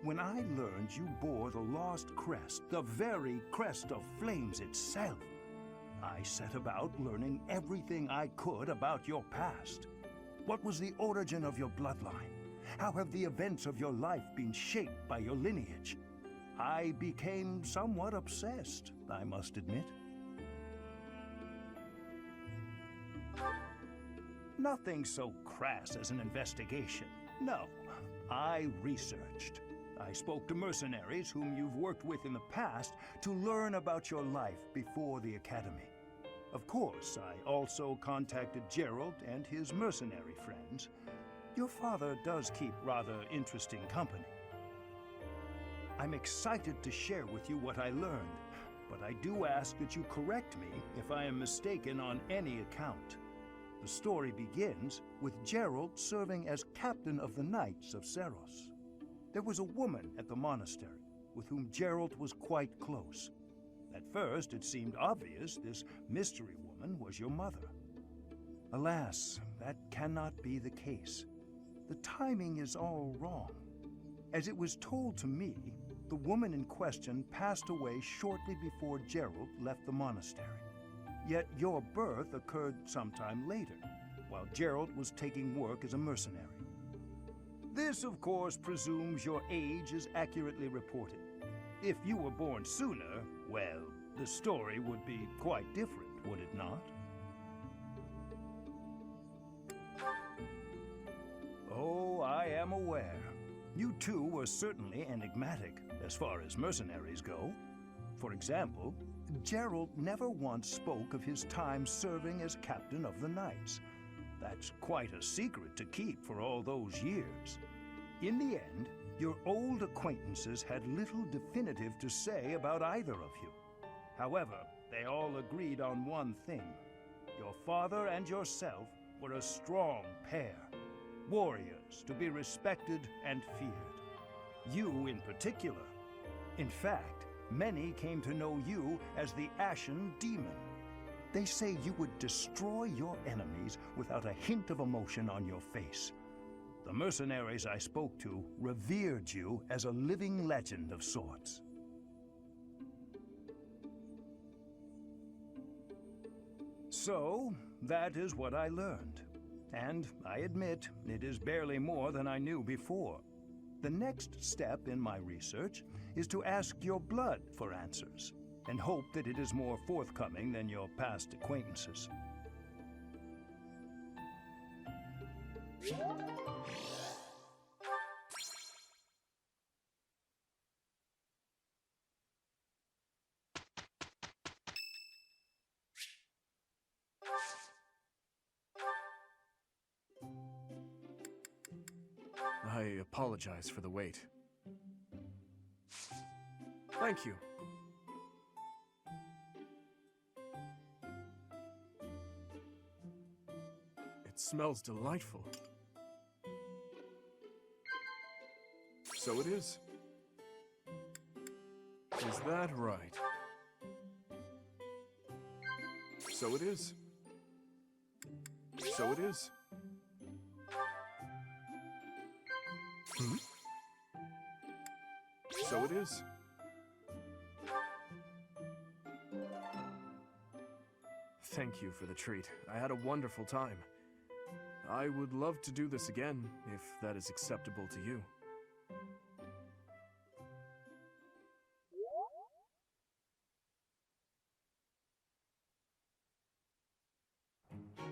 When I learned you bore the lost crest, the very crest of flames itself, I set about learning everything I could about your past. What was the origin of your bloodline? How have the events of your life been shaped by your lineage? I became somewhat obsessed, I must admit. Nothing so crass as an investigation. No, I researched. I spoke to mercenaries whom you've worked with in the past to learn about your life before the Academy. Of course, I also contacted Gerald and his mercenary friends. Your father does keep rather interesting company. I'm excited to share with you what I learned, but I do ask that you correct me if I am mistaken on any account. The story begins with Gerald serving as captain of the Knights of Seros. There was a woman at the monastery with whom Gerald was quite close. At first, it seemed obvious this mystery woman was your mother. Alas, that cannot be the case. The timing is all wrong. As it was told to me, the woman in question passed away shortly before Gerald left the monastery. Yet your birth occurred sometime later, while Gerald was taking work as a mercenary. This, of course, presumes your age is accurately reported. If you were born sooner, well, the story would be quite different, would it not? Oh, I am aware. You too were certainly enigmatic, as far as mercenaries go. For example, Gerald never once spoke of his time serving as captain of the Knights. That's quite a secret to keep for all those years. In the end, your old acquaintances had little definitive to say about either of you. However, they all agreed on one thing. Your father and yourself were a strong pair, warriors to be respected and feared. You in particular. In fact, many came to know you as the Ashen Demon. They say you would destroy your enemies without a hint of emotion on your face. The mercenaries I spoke to revered you as a living legend of sorts. So, that is what I learned. And I admit, it is barely more than I knew before. The next step in my research is to ask your blood for answers, and hope that it is more forthcoming than your past acquaintances. I apologize for the wait. Thank you. It smells delightful. So it is. Is that right? So it is. So it is. Hmm? So it is. Thank you for the treat. I had a wonderful time. I would love to do this again, if that is acceptable to you.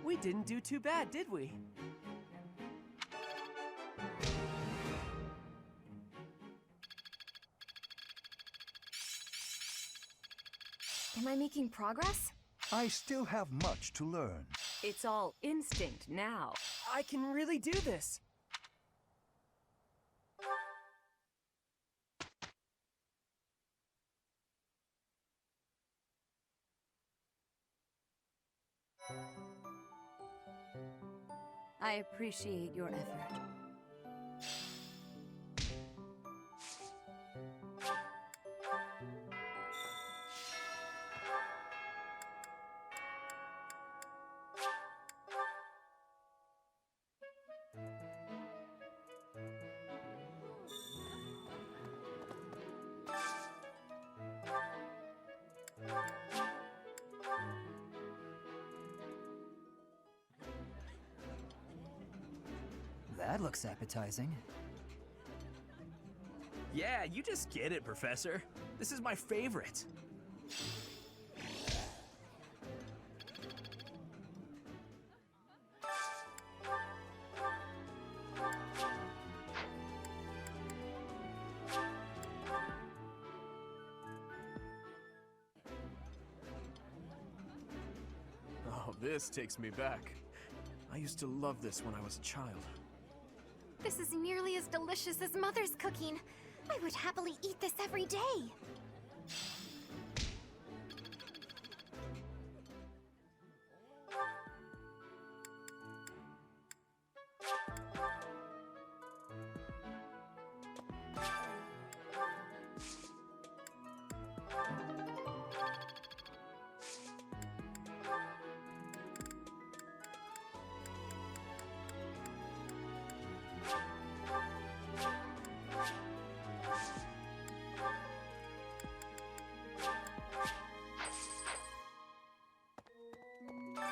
We didn't do too bad, did we? Am I making progress? I still have much to learn. It's all instinct now. I can really do this. I appreciate your effort. That looks appetizing. Yeah, you just get it, Professor. This is my favorite. Oh, this takes me back. I used to love this when I was a child. This is nearly as delicious as Mother's cooking. I would happily eat this every day.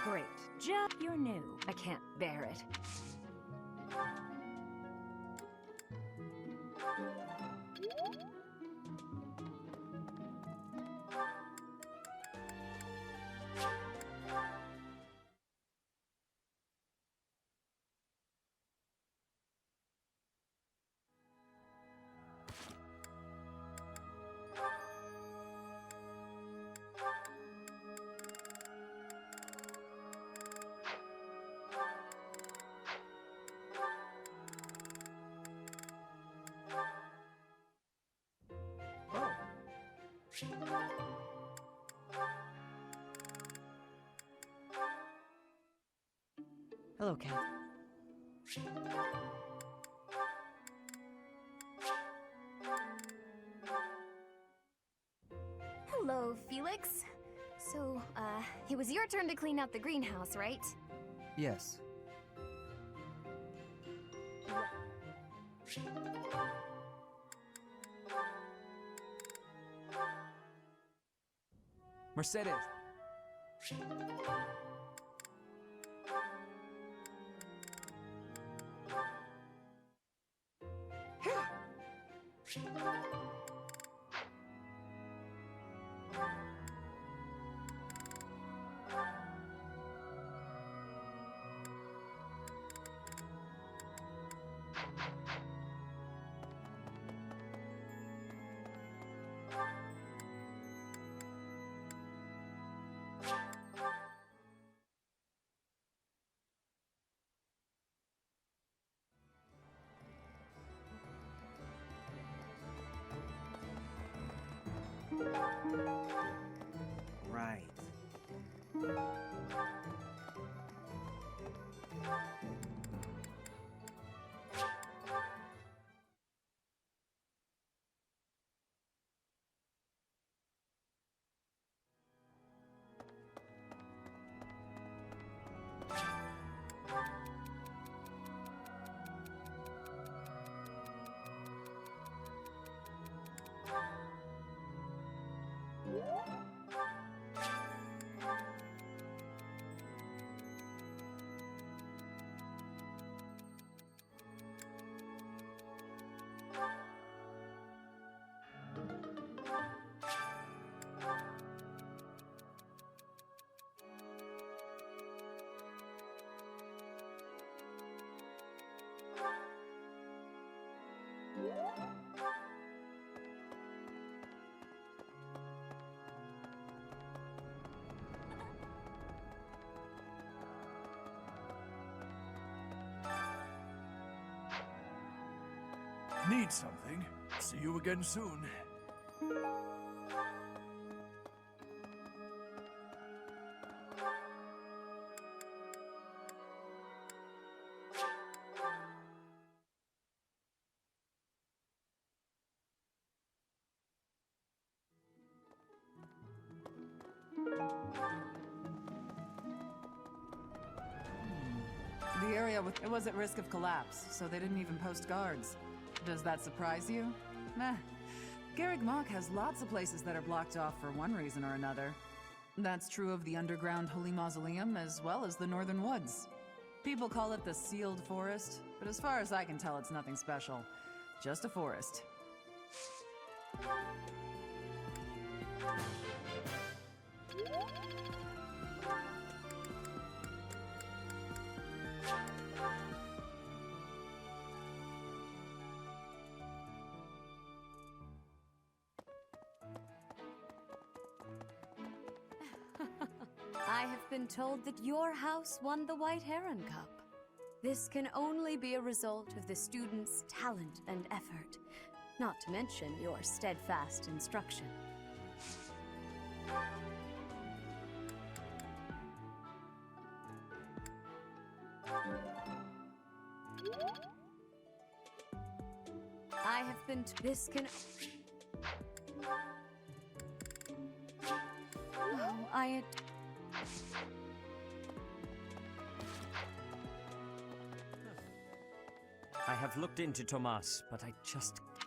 Great. You're new. I can't bear it. Hello, Cat. Hello, Felix. So, it was your turn to clean out the greenhouse, right? Yes. Mercedes. Right. Need something? See you again soon. The area it was at risk of collapse, so they didn't even post guards. Does that surprise you? Meh. Garreg Mach has lots of places that are blocked off for one reason or another. That's true of the underground Holy Mausoleum as well as the Northern Woods. People call it the Sealed Forest, but as far as I can tell, it's nothing special. Just a forest. I have been told that your house won the White Heron Cup. This can only be a result of the students' talent and effort, not to mention your steadfast instruction. I have been this can... Oh, I have looked into Tomas, but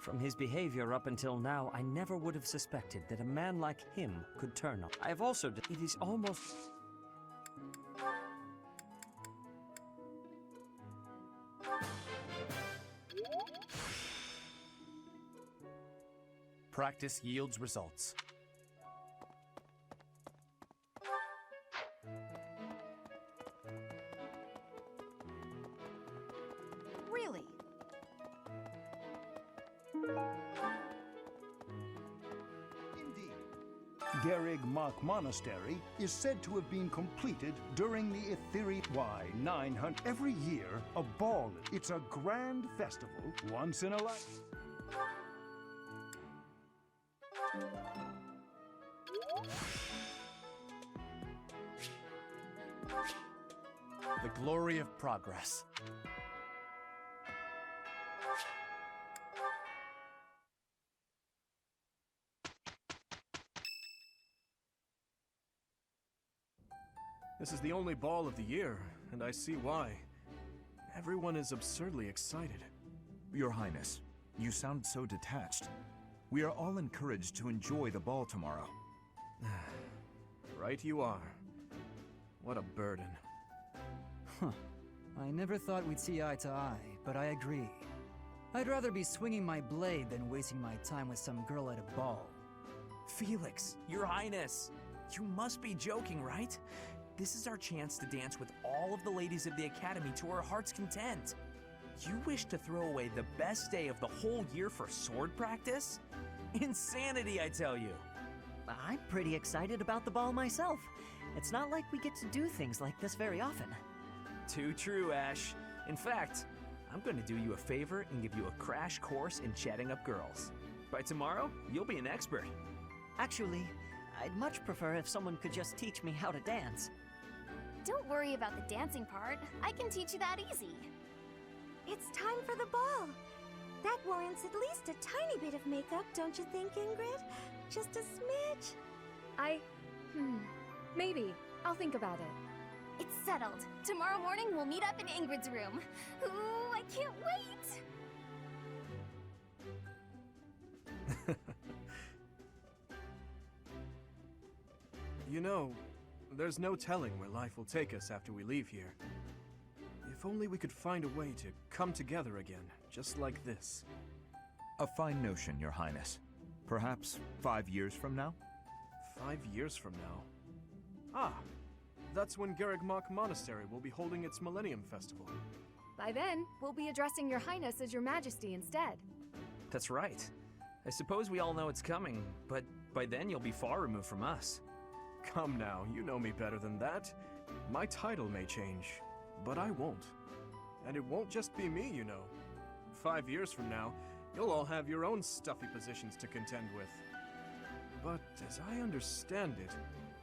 from his behavior up until now, I never would have suspected that a man like him could turn up. I have also... It is almost... Practice yields results. Really? Garreg Mach Monastery is said to have been completed during the Ethereal Y900. Every year, a ball. It's a grand festival, once in a life. The glory of progress. This is the only ball of the year, and I see why. Everyone is absurdly excited. Your Highness, you sound so detached. We are all encouraged to enjoy the ball tomorrow. Right you are. What a burden. Huh. I never thought we'd see eye to eye, but I agree. I'd rather be swinging my blade than wasting my time with some girl at a ball. Felix, Your Highness, you must be joking, right? This is our chance to dance with all of the ladies of the Academy to our heart's content. You wish to throw away the best day of the whole year for sword practice? Insanity, I tell you. I'm pretty excited about the ball myself. It's not like we get to do things like this very often. Too true, Ash. In fact, I'm going to do you a favor and give you a crash course in chatting up girls. By tomorrow, you'll be an expert. Actually, I'd much prefer if someone could just teach me how to dance. Don't worry about the dancing part. I can teach you that easy. It's time for the ball. That warrants at least a tiny bit of makeup, don't you think, Ingrid? Just a smidge. Maybe. I'll think about it. It's settled. Tomorrow morning we'll meet up in Ingrid's room. Ooh, I can't wait! You know, there's no telling where life will take us after we leave here. If only we could find a way to come together again, just like this. A fine notion, Your Highness. Perhaps 5 years from now? 5 years from now? Ah, that's when Garreg Mach Monastery will be holding its Millennium Festival. By then, we'll be addressing Your Highness as Your Majesty instead. That's right. I suppose we all know it's coming, but by then you'll be far removed from us. Come now, you know me better than that. My title may change, but I won't. And it won't just be me, you know. 5 years from now, You'll all have your own stuffy positions to contend with. But as I understand it,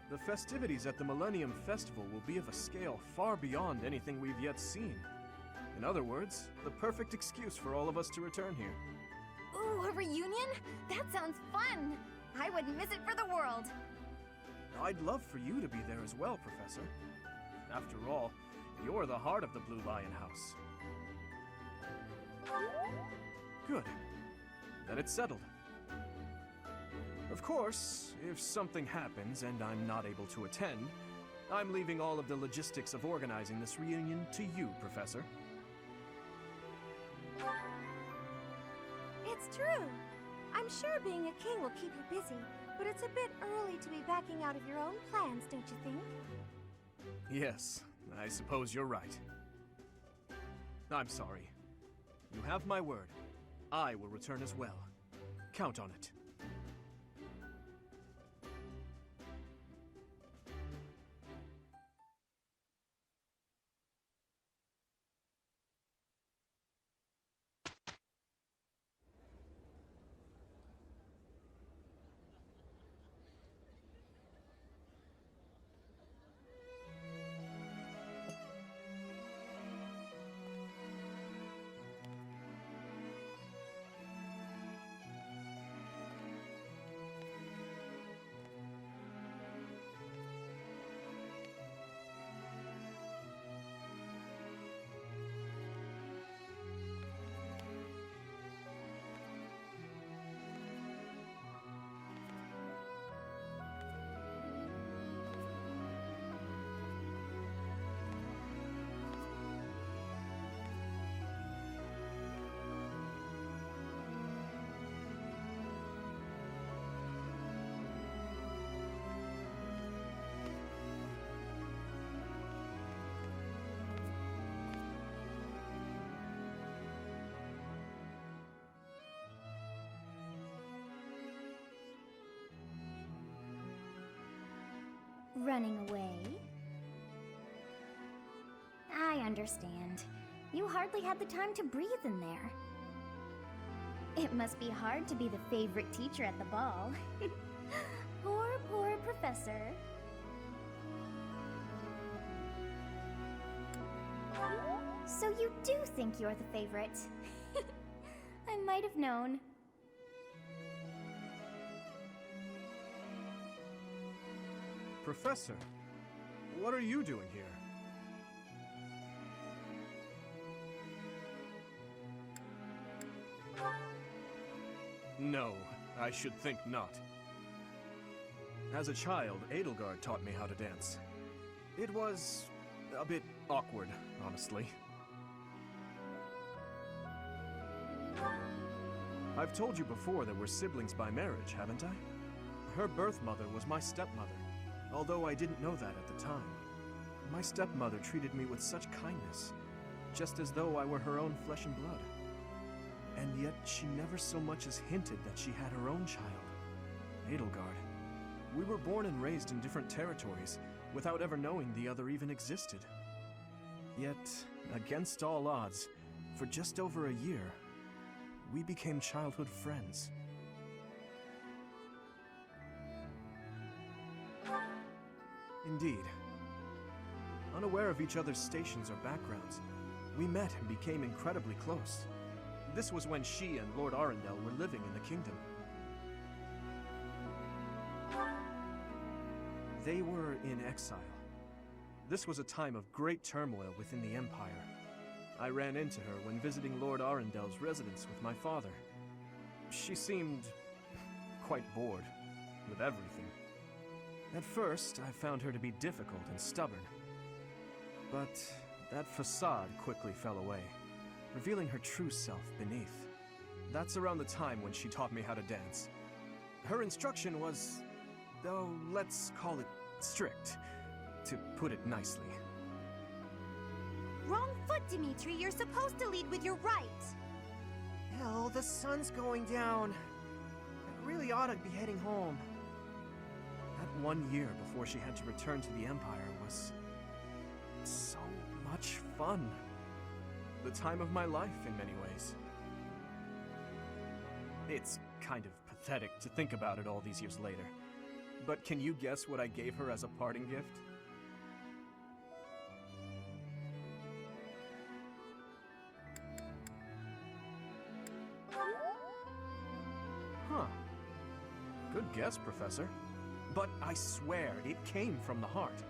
the festivities at the Millennium Festival will be of a scale far beyond anything we've yet seen. In other words, the perfect excuse for all of us to return here. Ooh, a reunion? That sounds fun! I wouldn't miss it for the world! I'd love for you to be there as well, Professor. After all, you're the heart of the Blue Lion House. Good. Then it's settled. Of course, if something happens and I'm not able to attend, I'm leaving all of the logistics of organizing this reunion to you, Professor. It's true. I'm sure being a king will keep you busy, but it's a bit early to be backing out of your own plans, don't you think? Yes, I suppose you're right. I'm sorry. You have my word. I will return as well. Count on it. Running away? I understand. You hardly had the time to breathe in there. It must be hard to be the favorite teacher at the ball. Poor professor. So you do think you're the favorite? I might have known. Professor, what are you doing here? No, I should think not. As a child, Edelgard taught me how to dance. It was a bit awkward, honestly. I've told you before that we're siblings by marriage, haven't I? Her birth mother was my stepmother, although I didn't know that at the time. My stepmother treated me with such kindness, just as though I were her own flesh and blood. And yet she never so much as hinted that she had her own child, Edelgard. We were born and raised in different territories, without ever knowing the other even existed. Yet, against all odds, for just over a year, we became childhood friends. Indeed. Unaware of each other's stations or backgrounds, we met and became incredibly close. This was when she and Lord Arundel were living in the kingdom. They were in exile. This was a time of great turmoil within the Empire. I ran into her when visiting Lord Arundel's residence with my father. She seemed quite bored with everything. At first, I found her to be difficult and stubborn. But that facade quickly fell away, revealing her true self beneath. That's around the time when she taught me how to dance. Her instruction was, though let's call it strict, to put it nicely. Wrong foot, Dimitri. You're supposed to lead with your right. Hell, the sun's going down. I really ought to be heading home. That 1 year before she had to return to the Empire was so much fun. The time of my life in many ways. It's kind of pathetic to think about it all these years later. But can you guess what I gave her as a parting gift? Huh. Good guess, Professor. But I swear, it came from the heart.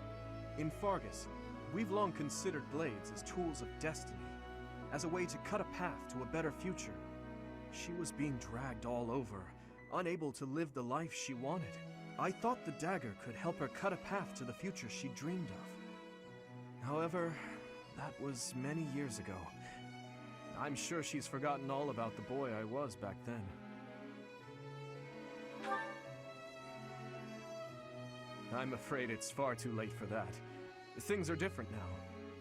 In Fargus, we've long considered blades as tools of destiny, as a way to cut a path to a better future. She was being dragged all over, unable to live the life she wanted. I thought the dagger could help her cut a path to the future she dreamed of. However, that was many years ago. I'm sure she's forgotten all about the boy I was back then. I'm afraid it's far too late for that. Things are different now.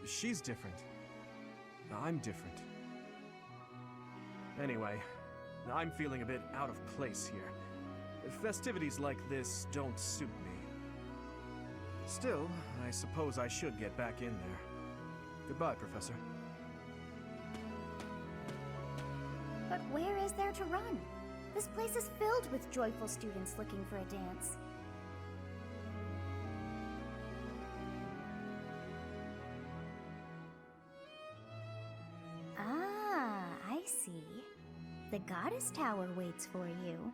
She's different. I'm different. Anyway, I'm feeling a bit out of place here. Festivities like this don't suit me. Still, I suppose I should get back in there. Goodbye, Professor. But where is there to run? This place is filled with joyful students looking for a dance. Ah, I see. The Goddess Tower waits for you.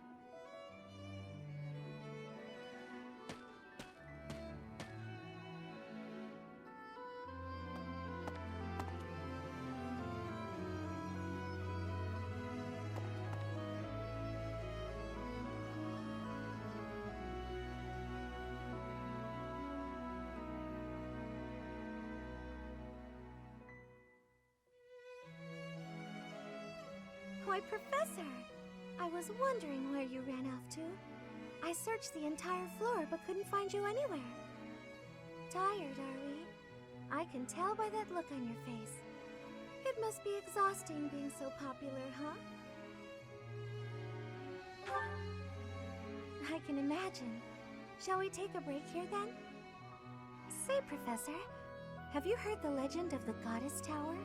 Why, Professor! I was wondering where you ran off to. I searched the entire floor but couldn't find you anywhere. Tired, are we? I can tell by that look on your face. It must be exhausting being so popular, huh? I can imagine. Shall we take a break here then? Say, Professor, have you heard the legend of the Goddess Tower?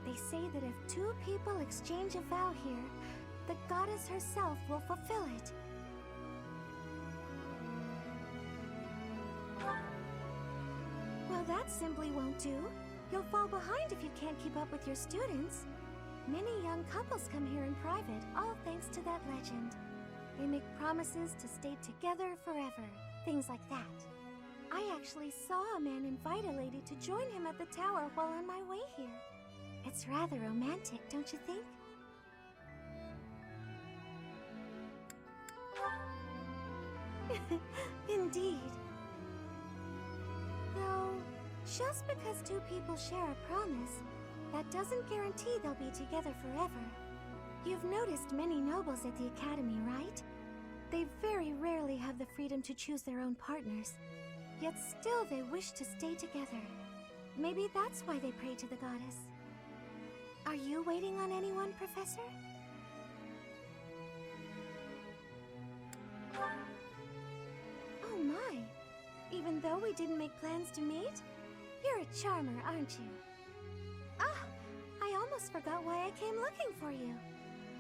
They say that if two people exchange a vow here, the goddess herself will fulfill it. Well, that simply won't do. You'll fall behind if you can't keep up with your students. Many young couples come here in private, all thanks to that legend. They make promises to stay together forever, things like that. I actually saw a man invite a lady to join him at the tower while on my way here. It's rather romantic, don't you think? Indeed. Though, just because two people share a promise, that doesn't guarantee they'll be together forever. You've noticed many nobles at the Academy, right? They very rarely have the freedom to choose their own partners. Yet still they wish to stay together. Maybe that's why they pray to the goddess. Are you waiting on anyone, Professor? Oh my! Even though we didn't make plans to meet? You're a charmer, aren't you? Ah! I almost forgot why I came looking for you.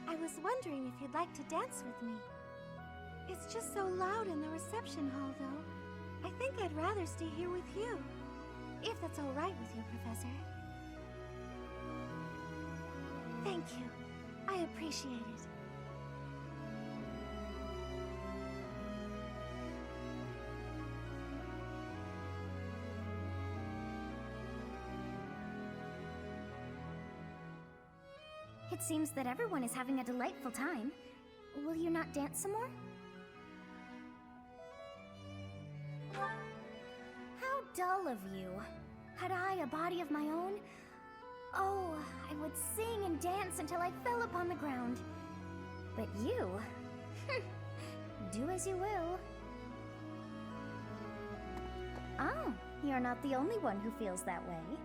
I was wondering if you'd like to dance with me. It's just so loud in the reception hall, though. I think I'd rather stay here with you. If that's all right with you, Professor. Thank you. I appreciate it. It seems that everyone is having a delightful time. Will you not dance some more? How dull of you. Had I a body of my own? Oh, I would sing and dance until I fell upon the ground. But you... do as you will. Oh, you're not the only one who feels that way.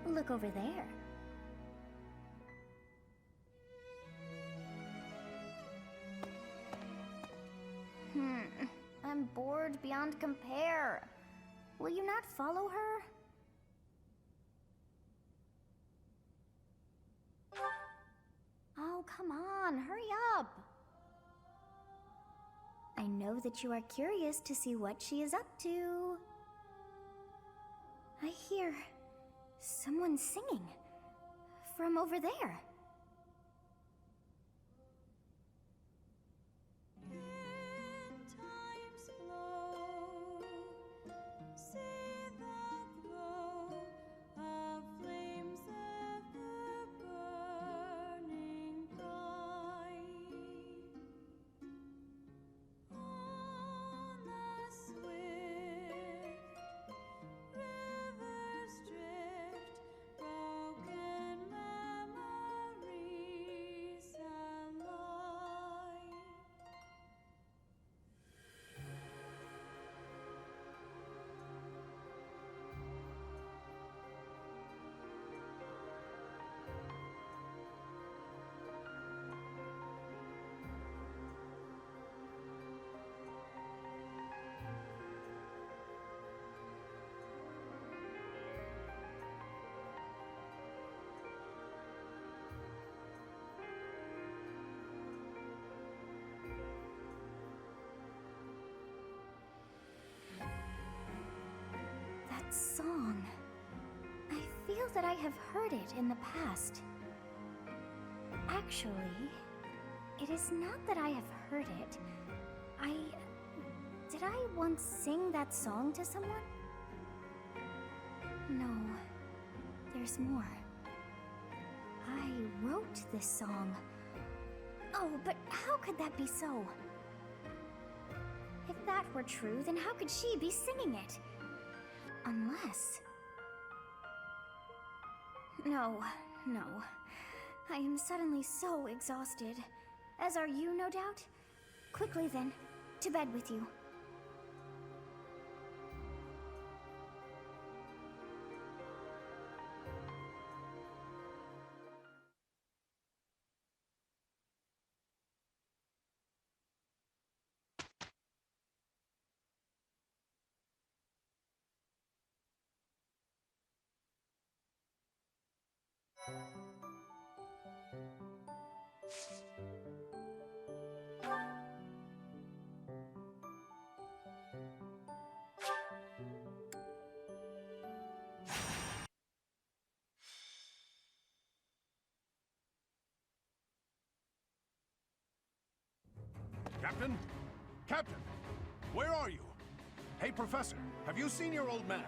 Look over there. I'm bored beyond compare. Will you not follow her? Oh, come on, hurry up. I know that you are curious to see what she is up to. I hear someone singing from over there. Song. I feel that I have heard it in the past. Actually, it is not that I have heard it. Did I once sing that song to someone? No, there's more. I wrote this song. Oh, but how could that be so? If that were true, then how could she be singing it? Unless... No. I am suddenly so exhausted. As are you, no doubt? Quickly then, to bed with you. Captain? Captain! Where are you? Hey, Professor, have you seen your old man?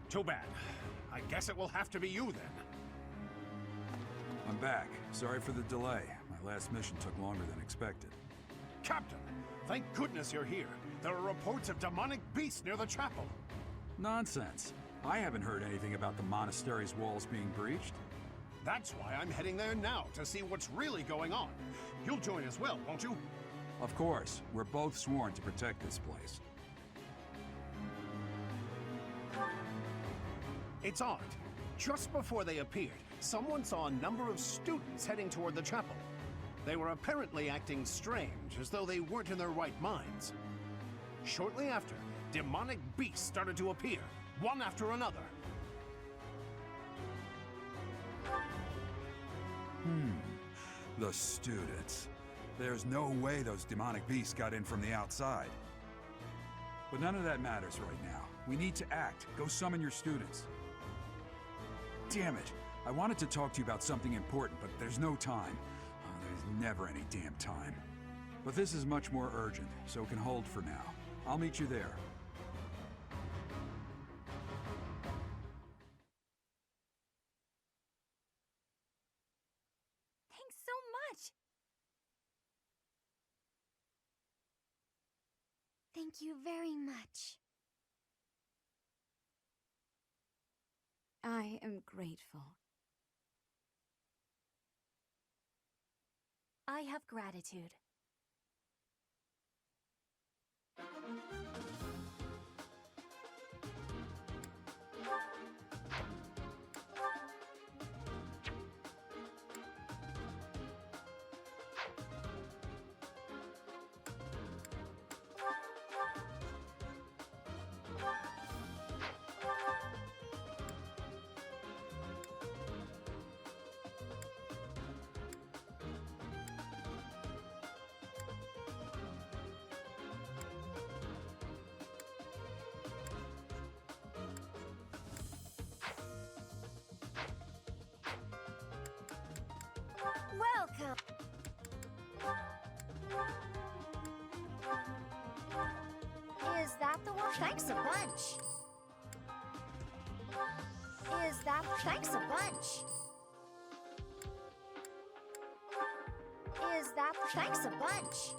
Too bad. I guess it will have to be you, then. I'm back. Sorry for the delay. My last mission took longer than expected. Captain! Thank goodness you're here. There are reports of demonic beasts near the chapel. Nonsense. I haven't heard anything about the monastery's walls being breached. That's why I'm heading there now, to see what's really going on. You'll join as well, won't you? Of course. We're both sworn to protect this place. It's odd. Just before they appeared, someone saw a number of students heading toward the chapel. They were apparently acting strange, as though they weren't in their right minds. Shortly after, demonic beasts started to appear, one after another. The students. There's no way those demonic beasts got in from the outside. But none of that matters right now. We need to act. Go summon your students. Damn it. I wanted to talk to you about something important, but there's no time. There's never any damn time. But this is much more urgent, so it can hold for now. I'll meet you there. Thanks so much! Thank you very much. I am grateful. I have gratitude. thanks a bunch? Is that thanks a bunch? Is that thanks a bunch?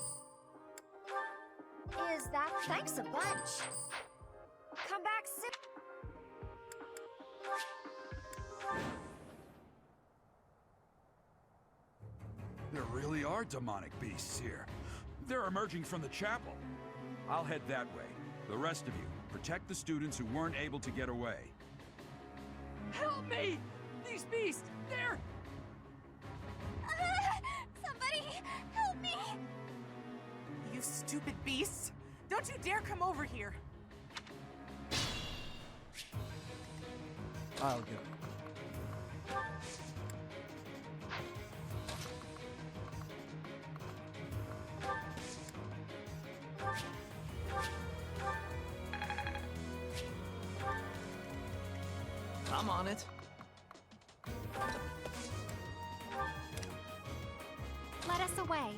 Is that thanks a bunch? Come back soon. There really are demonic beasts here. They're emerging from the chapel. I'll head that way. The rest of you, protect the students who weren't able to get away. Help me! These beasts, they're... Somebody, help me! You stupid beasts! Don't you dare come over here! I'll go. I'm on it. Let us away.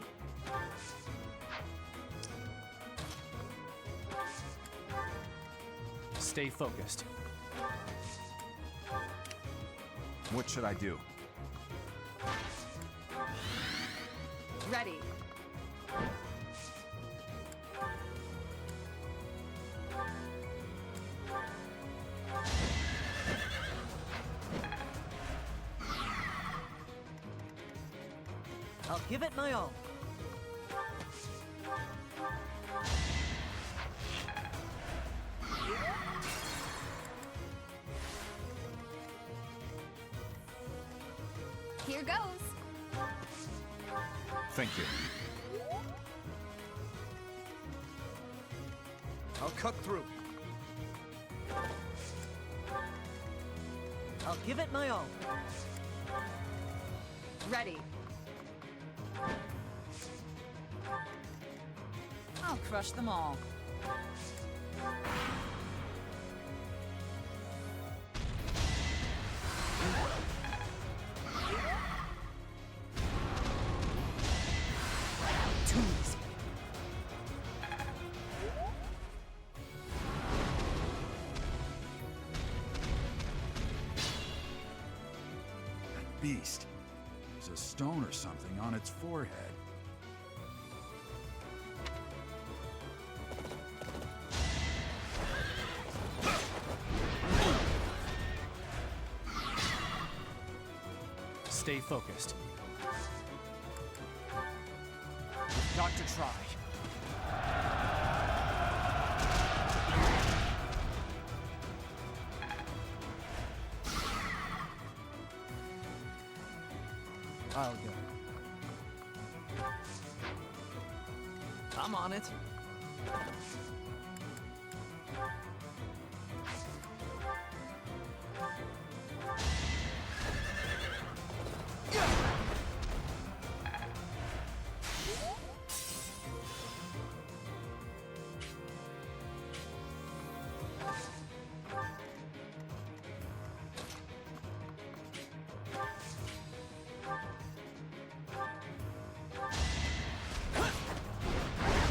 Stay focused. What should I do? Ready. I'll give it my all. Here goes. Thank you. I'll cut through. I'll give it my all. Ready. I'll crush them all. Too easy. That beast. There's a stone or something on its forehead. Stay focused. We've got to try. I'll go. I'm on it.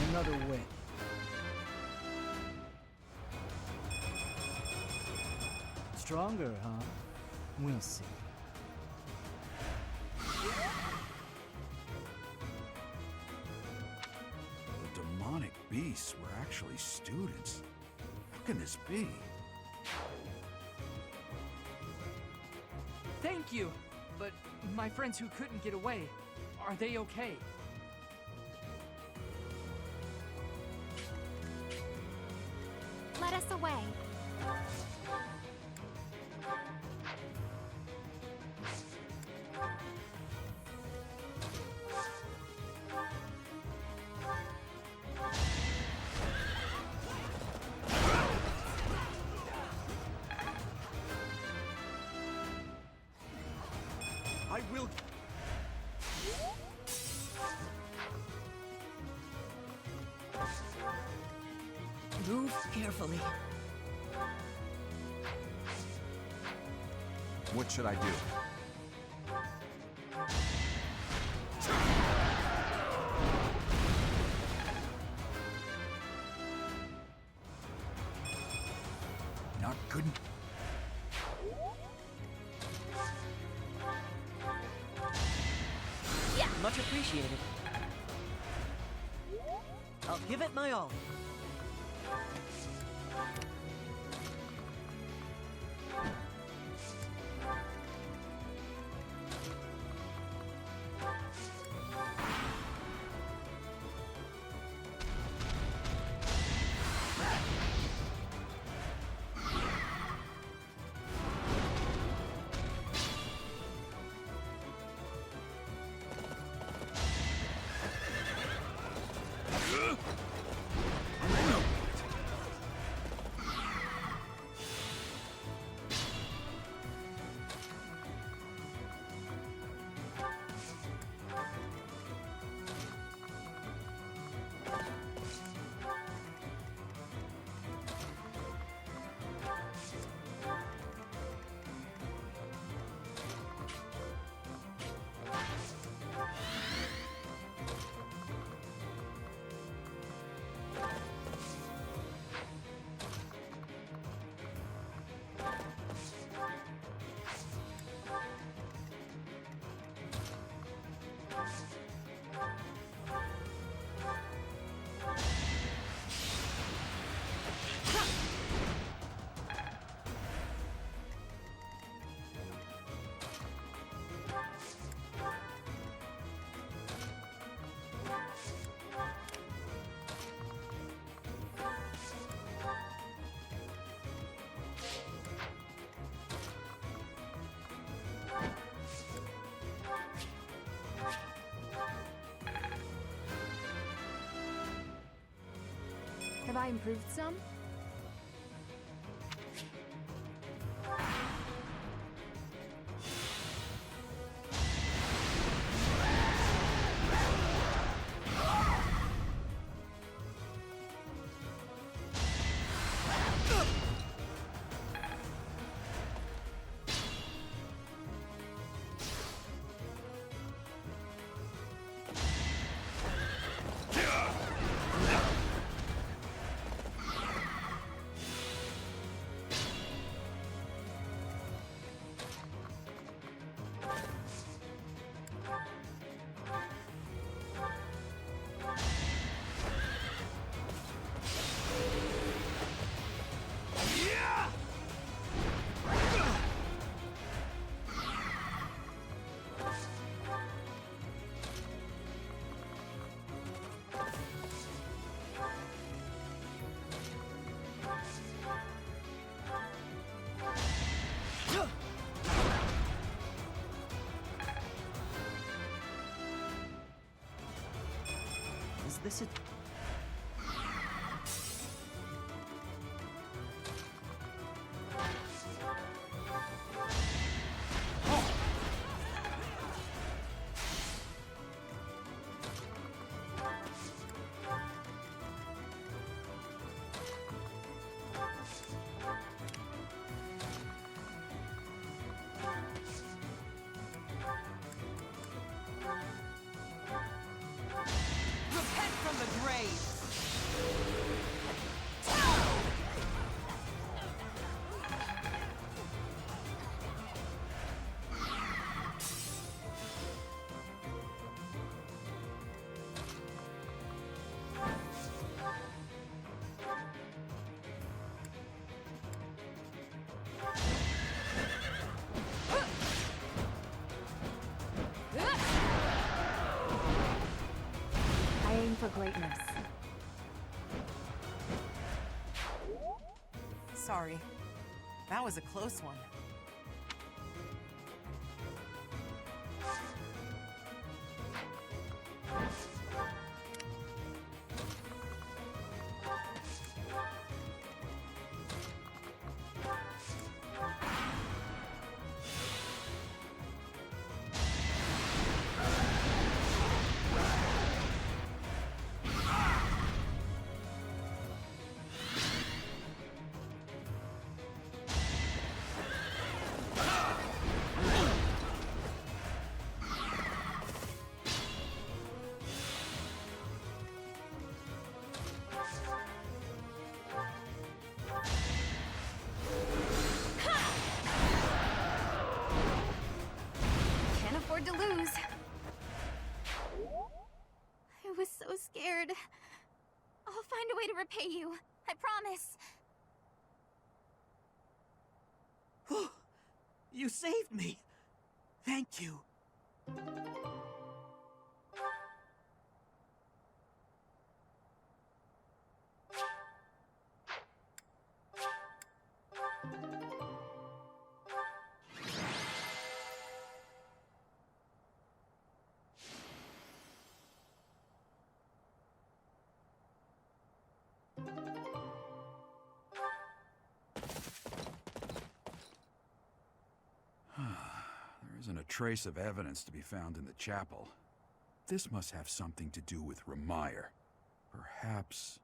Another win. Stronger, huh? We'll see. The demonic beasts were actually students. How can this be? Thank you! But my friends who couldn't get away, are they okay? Let us away. I will... Move carefully. What should I do? Yeah, much appreciated. I'll give it my all. Have I improved some? Is this a... Repent from the grave! I aim for greatness. Sorry. That was a close one. repay you. I promise. You saved me. Thank you. There isn't a trace of evidence to be found in the chapel. This must have something to do with Ramire. Perhaps...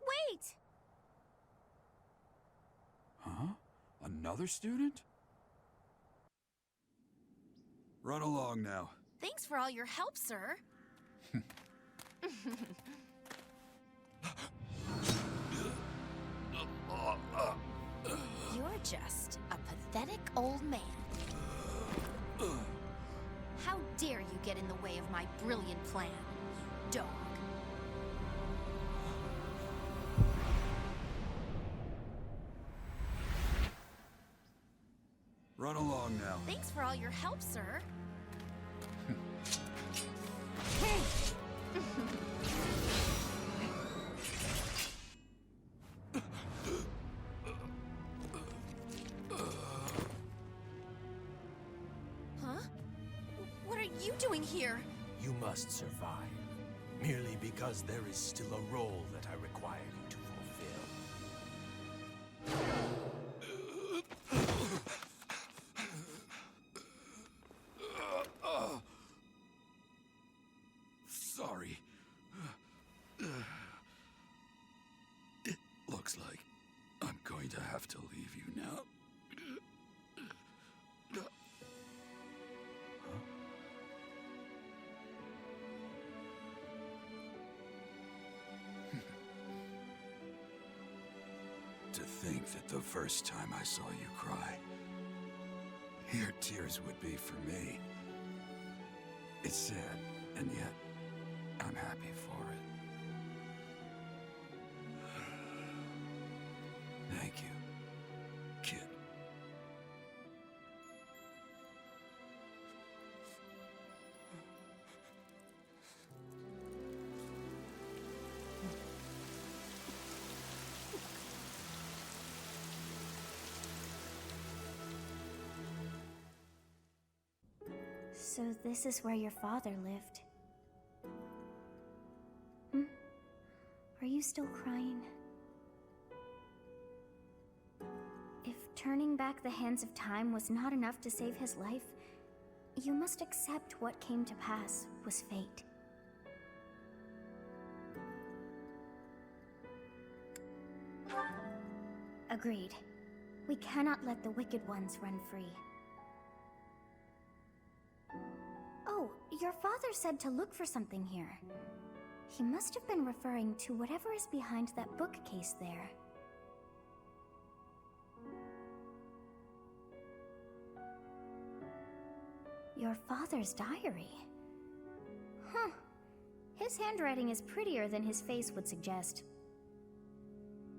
Wait! Huh? Another student? Run along now. Thanks for all your help, sir. You're just a pathetic old man. How dare you get in the way of my brilliant plan, dog? Run along now. Thanks for all your help, sir. Huh? What are you doing here? You must survive, merely because there is still a role that I require you to fulfill. Sorry. It looks like I'm going to have to leave you now. To think that the first time I saw you cry, your tears would be for me. It's sad, and yet I'm happy for it. Thank you, kid. So this is where your father lived. Are you still crying? If turning back the hands of time was not enough to save his life, you must accept what came to pass was fate. Agreed. We cannot let the wicked ones run free. Oh, your father said to look for something here. He must have been referring to whatever is behind that bookcase there. Your father's diary. Huh. His handwriting is prettier than his face would suggest.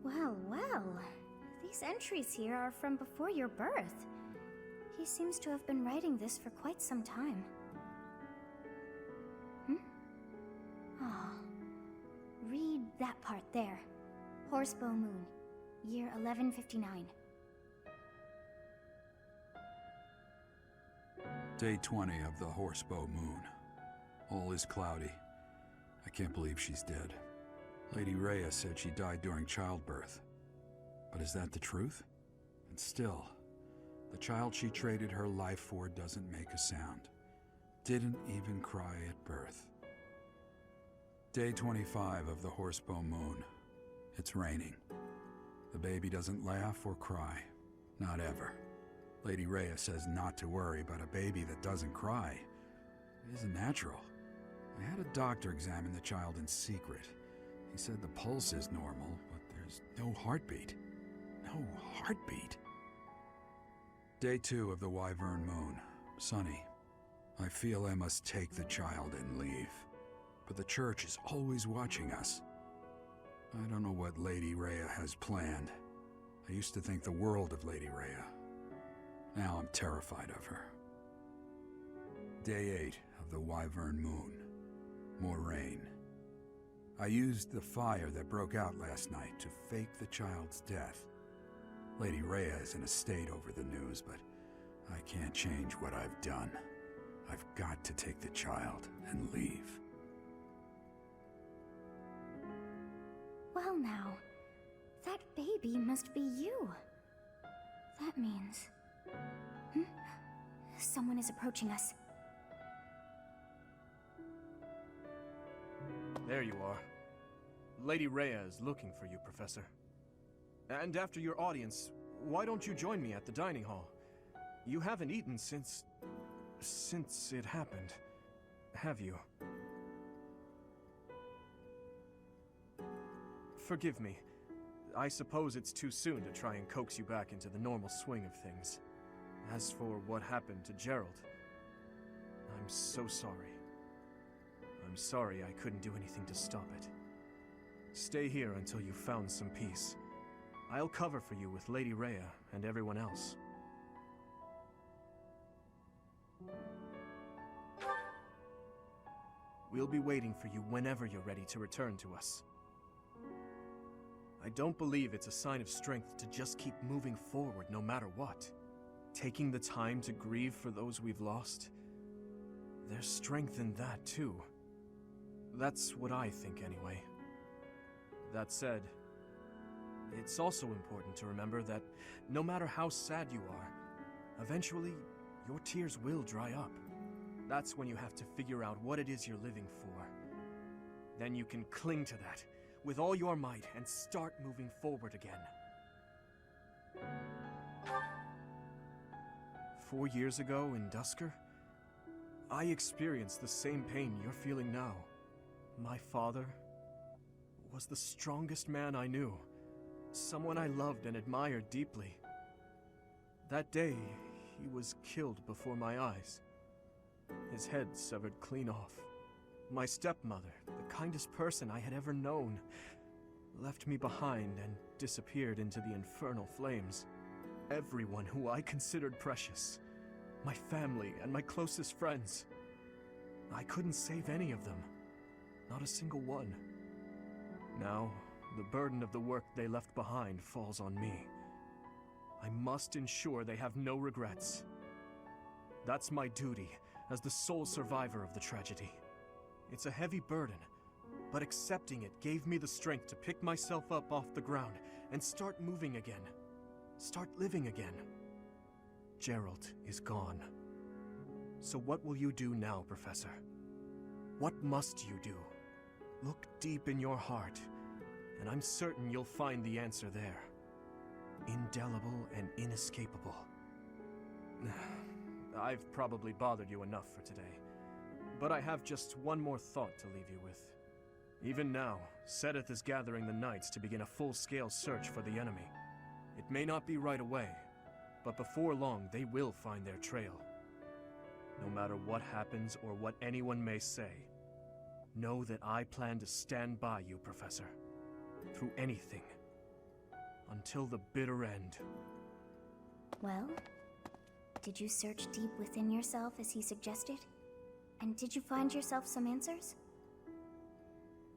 Well, well. These entries here are from before your birth. He seems to have been writing this for quite some time. Oh. Read that part there. Horsebow Moon, year 1159. Day 20 of the Horsebow Moon. All is cloudy. I can't believe she's dead. Lady Rhea said she died during childbirth. But is that the truth? And still, the child she traded her life for doesn't make a sound. Didn't even cry at birth. Day 25 of the Horsebow Moon. It's raining. The baby doesn't laugh or cry. Not ever. Lady Rhea says not to worry about a baby that doesn't cry. It isn't natural. I had a doctor examine the child in secret. He said the pulse is normal, but there's no heartbeat. No heartbeat. Day 2 of the Wyvern Moon. Sunny. I feel I must take the child and leave. But the church is always watching us. I don't know what Lady Rhea has planned. I used to think the world of Lady Rhea. Now I'm terrified of her. Day 8 of the Wyvern Moon. More rain. I used the fire that broke out last night to fake the child's death. Lady Rhea is in a state over the news, but I can't change what I've done. I've got to take the child and leave. Well now, that baby must be you. That means... Someone is approaching us. There you are. Lady Rhea is looking for you, Professor. And after your audience, why don't you join me at the dining hall? You haven't eaten since it happened, have you? Forgive me. I suppose it's too soon to try and coax you back into the normal swing of things. As for what happened to Gerald, I'm so sorry. I'm sorry I couldn't do anything to stop it. Stay here until you've found some peace. I'll cover for you with Lady Rhea and everyone else. We'll be waiting for you whenever you're ready to return to us. I don't believe it's a sign of strength to just keep moving forward no matter what. Taking the time to grieve for those we've lost. There's strength in that too. That's what I think anyway. That said, it's also important to remember that no matter how sad you are, eventually your tears will dry up. That's when you have to figure out what it is you're living for. Then you can cling to that with all your might and start moving forward again. 4 years ago in Dusker, I experienced the same pain you're feeling now. My father was the strongest man I knew, someone I loved and admired deeply. That day, he was killed before my eyes, his head severed clean off. My stepmother, the kindest person I had ever known, left me behind and disappeared into the infernal flames. Everyone who I considered precious, my family and my closest friends, I couldn't save any of them, not a single one. Now, the burden of the work they left behind falls on me. I must ensure they have no regrets. That's my duty as the sole survivor of the tragedy. It's a heavy burden, but accepting it gave me the strength to pick myself up off the ground and start moving again. Start living again. Gerald is gone. So what will you do now, Professor? What must you do? Look deep in your heart, and I'm certain you'll find the answer there. Indelible and inescapable. I've probably bothered you enough for today, but I have just one more thought to leave you with. Even now, Sedith is gathering the knights to begin a full-scale search for the enemy. It may not be right away, but before long they will find their trail. No matter what happens or what anyone may say, know that I plan to stand by you, Professor, through anything, until the bitter end. Well, did you search deep within yourself as he suggested? And did you find yourself some answers?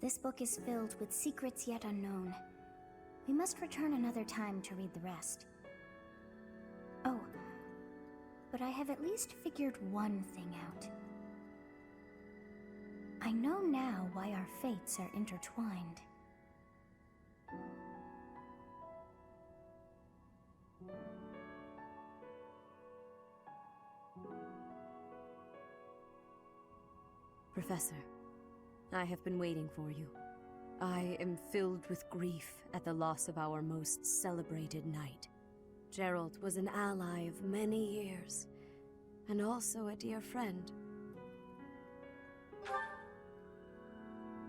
This book is filled with secrets yet unknown. We must return another time to read the rest. Oh, but I have at least figured one thing out. I know now why our fates are intertwined. Professor, I have been waiting for you. I am filled with grief at the loss of our most celebrated knight. Gerald was an ally of many years, and also a dear friend.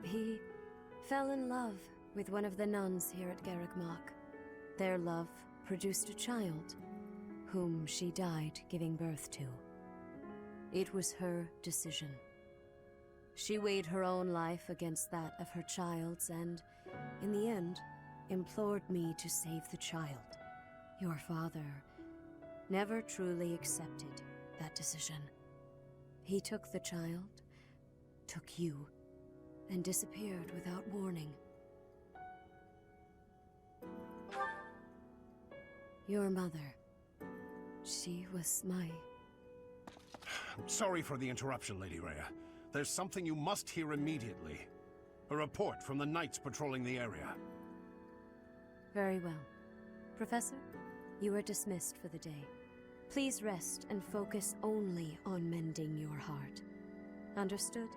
He fell in love with one of the nuns here at Garreg-Mach. Their love produced a child, whom she died giving birth to. It was her decision. She weighed her own life against that of her child's, and in the end, implored me to save the child. Your father never truly accepted that decision. He took the child, took you, and disappeared without warning. Your mother, she was my... Sorry for the interruption, Lady Rhea. There's something you must hear immediately. A report from the knights patrolling the area. Very well. Professor, you are dismissed for the day. Please rest and focus only on mending your heart. Understood?